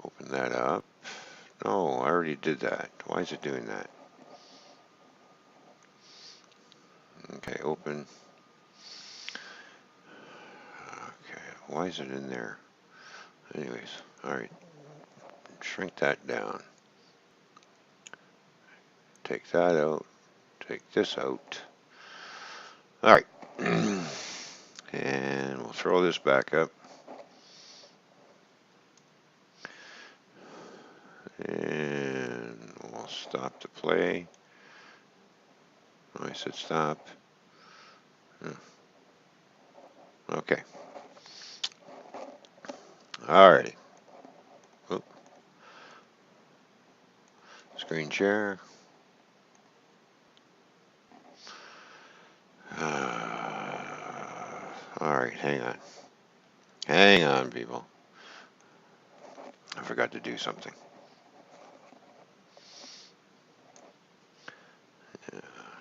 Open that up. No, I already did that. Why is it doing that? Okay, open. Okay, why is it in there? Anyways, all right. Shrink that down. Take that out. Take this out. All right. And we'll throw this back up. And we'll stop the play. I said stop. Okay. Alrighty. Oop. Screen share. Alright, hang on. Hang on, people. I forgot to do something.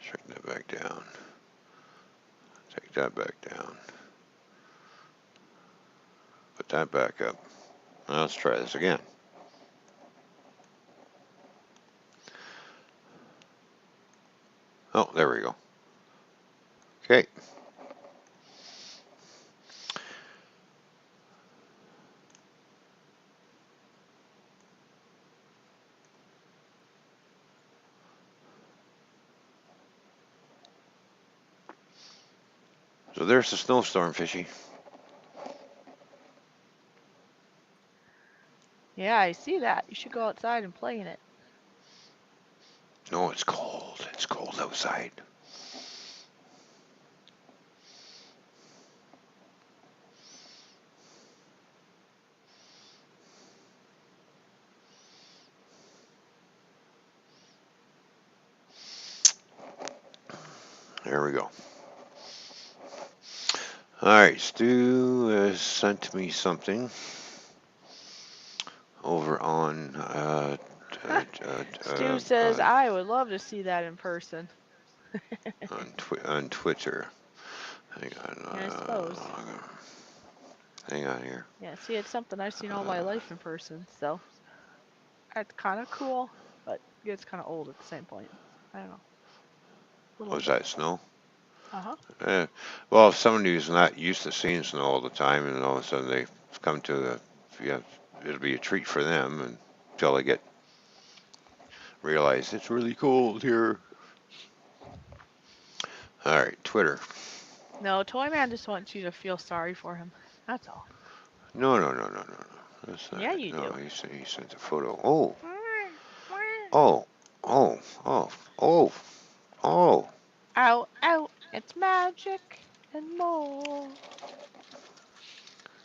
Shrink that back down. Take that back down. Put that back up. Now let's try this again. Oh, there we go. Okay. So there's the snowstorm, Fishy. Yeah, I see that. You should go outside and play in it. No, it's cold. It's cold outside. There we go. All right, Stu has sent me something over on Stu says, I would love to see that in person. on Twitter. Hang on, Yeah, I suppose. hang on here. Yeah, see, it's something I've seen all my life in person, so it's kind of cool, but it's kind of old at the same point. I don't know. A little Was bit. that snow? Uh-huh. Well, if somebody who's not used to seeing snow all the time, and all of a sudden they come to the, yeah, it'll be a treat for them until they get realize it's really cold here. All right, Twitter. No, Toyman just wants you to feel sorry for him. That's all. No, no, no, no, no, no. That's not Yeah, it. you No, do. he sent a photo. Oh, oh, oh, oh, oh, oh. Ow, ow, it's magic and more.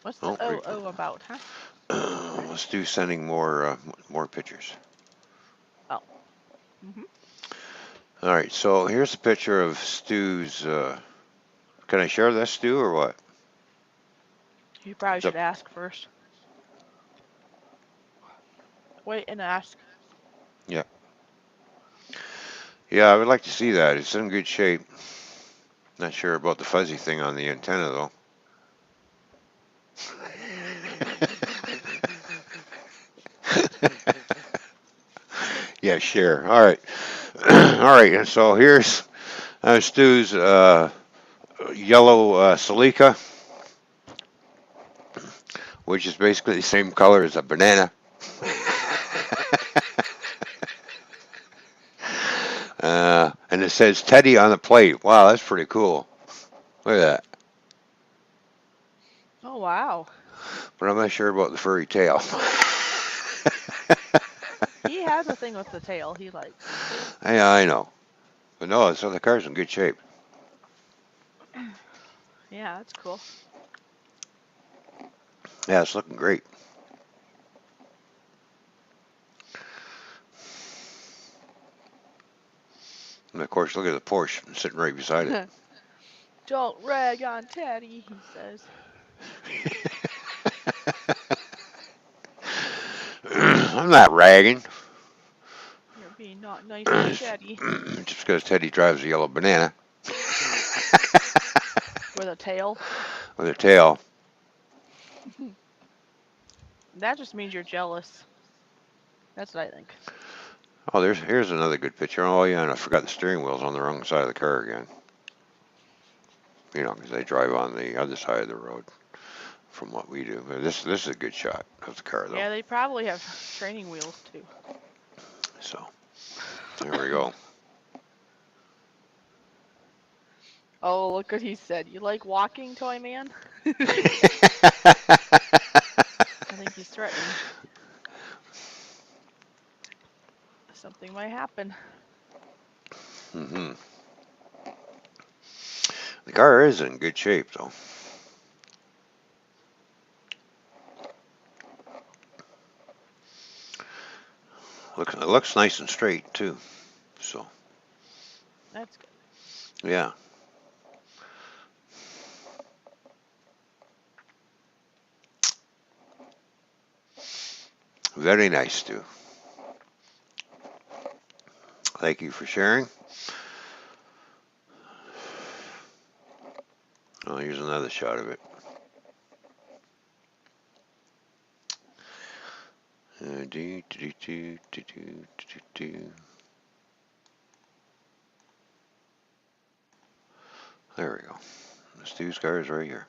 What's the Oh, oh about, huh? let's do sending more pictures. Oh. Mm-hmm. All right, so here's a picture of Stu's. Can I share this, Stu, or what? You probably It's up. should ask first. Wait and ask. Yeah, yeah. I would like to see that. It's in good shape. Not sure about the fuzzy thing on the antenna though. Yeah, share. All right, all right. And so here's Stu's yellow Celica, which is basically the same color as a banana. And it says Teddy on the plate. Wow, that's pretty cool. Look at that. Oh, wow. But I'm not sure about the furry tail. He has a thing with the tail he likes. Yeah, I know. But no, so the car's in good shape. Yeah, that's cool. Yeah, it's looking great. And of course, look at the Porsche sitting right beside it. Don't rag on Teddy, he says. I'm not ragging. You're being not nice to Teddy. Just because Teddy drives a yellow banana With a tail. with a tail. That just means you're jealous. That's what I think. Oh, here's another good picture. Oh yeah, and I forgot the steering wheel's on the wrong side of the car again. You know, because they drive on the other side of the road from what we do. This is a good shot of the car though. Yeah, they probably have training wheels too. So there we go. Oh, look what he said. You like walking, Toy Man? I think he's threatening. Something might happen. hmm The car is in good shape though. It looks nice and straight too. So That's good. yeah. Very nice too. Thank you for sharing. Oh, here's another shot of it. Do, do, do, do, do, do, do. There we go. Stu's car is right here.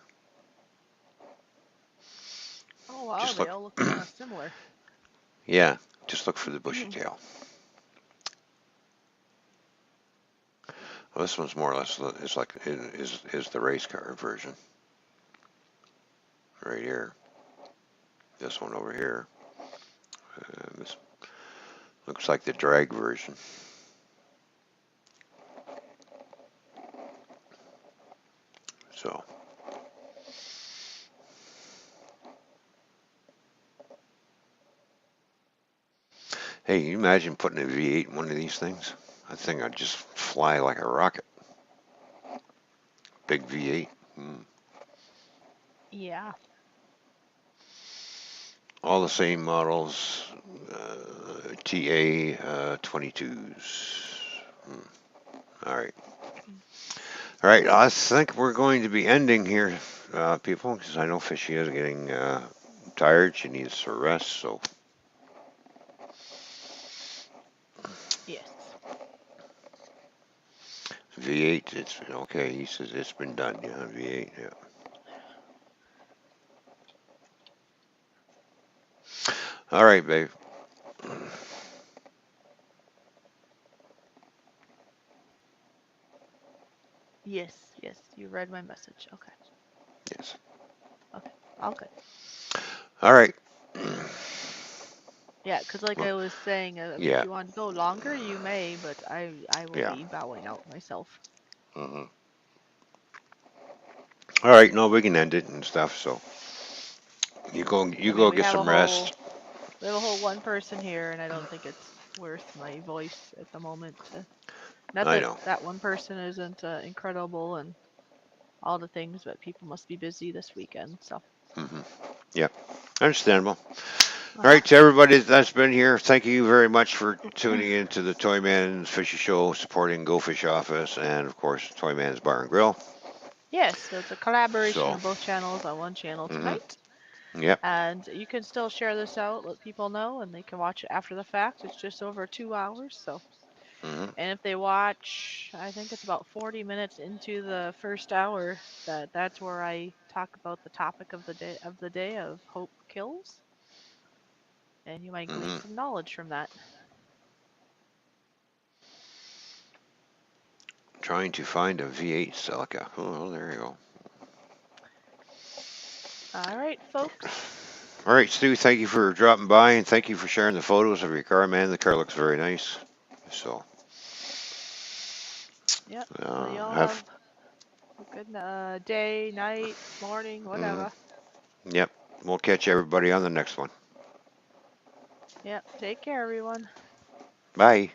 Oh, wow, Just they look. all look kind of similar. Yeah, just look for the bushy tail. Well, this one's more or less is like is the race car version right here. This one over here. This looks like the drag version. So, hey, can you imagine putting a V8 in one of these things? I think I'd just fly like a rocket. Big V8. Yeah. All the same models, TA 22s. All right. All right, I think we're going to be ending here, people, because I know Fishy is getting tired. She needs to rest, so. Yes. V8, it's okay. He says it's been done. Yeah, V8. Yeah. All right, babe. Yes. Yes. You read my message. Okay. Yes. Okay. All good. All right. Yeah, because like Well, I was saying, if yeah. you want to go longer, you may, but I will Yeah. be bowing out myself. hmm All right. No, we can end it and stuff. So you go. You I mean, go get some rest. we have a whole one person here, and I don't think it's worth my voice at the moment. Not I that know. that one person isn't incredible and all the things, but people must be busy this weekend. So. hmm Yeah. Understandable. All Uh-huh. right, to everybody that's been here, thank you very much for tuning in to the Toyman's Fishy Show, supporting Go Fish Office, and of course, Toyman's Bar and Grill. Yes, so it's a collaboration So, of both channels on one channel hmm tonight. yep. And you can still share this out, let people know, and they can watch it after the fact. It's just over 2 hours, so. hmm And if they watch, I think it's about 40 minutes into the first hour, that's where I talk about the topic of the day of hope kills, and you might glean hmm some knowledge from that. Trying to find a V8 Celica. Oh, there you go. All right, folks. All right, Stu, thank you for dropping by, and thank you for sharing the photos of your car, man. The car looks very nice. So, Yep. Well, y'all have, have a good day, night, morning, mm, whatever. yep. We'll catch everybody on the next one. Yep. Take care, everyone. Bye.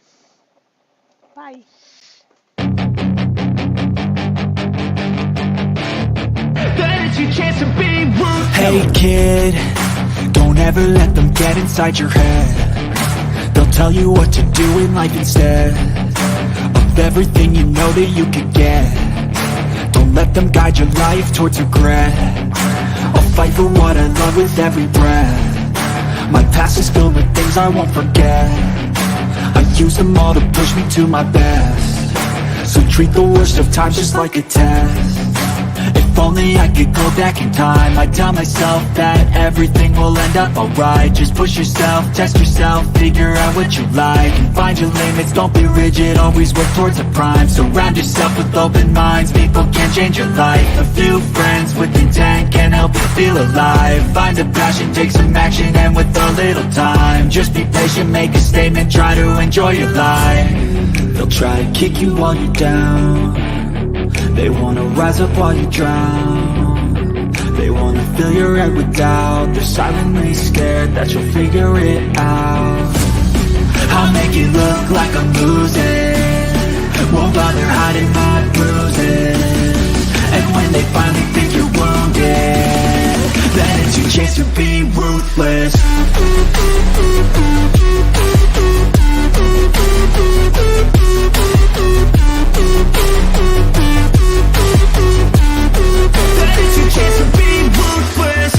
Bye. Hey kid, don't ever let them get inside your head. They'll tell you what to do in life instead of everything you know that you could get. Don't let them guide your life towards regret. I'll fight for what I love with every breath. My past is filled with things I won't forget. I use them all to push me to my best. So treat the worst of times just like a test. If only I could go back in time, I'd tell myself that everything will end up alright. Just push yourself, test yourself, figure out what you like, and find your limits, don't be rigid, always work towards a prime. Surround yourself with open minds, people can change your life. A few friends with intent can help you feel alive. Find a passion, take some action, and with a little time, just be patient, make a statement, try to enjoy your life. They'll try to kick you while you're down. They wanna rise up while you drown. They wanna fill your head with doubt. They're silently scared that you'll figure it out. I'll make it look like I'm losing, won't bother hiding my bruises. And when they finally think you're wounded, then it's your chance to be ruthless. It's your chance to be ruthless.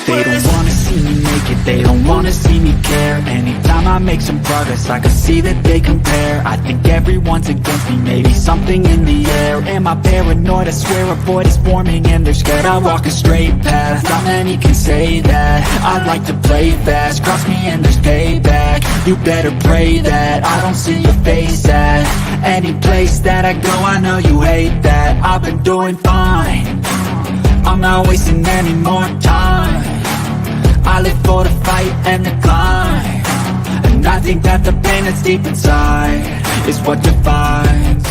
They don't wanna see me make it, they don't wanna see me care. Anytime I make some progress, I can see that they compare. I think everyone's against me, maybe something in the air. Am I paranoid? I swear a void is forming and they're scared I walk a straight path. Not many can say that. I like to play fast, cross me and there's payback. You better pray that I don't see your face at any place that I go. I know you hate that. I've been doing fine, I'm not wasting any more time. I live for the fight and the climb, and I think that the pain that's deep inside is what defines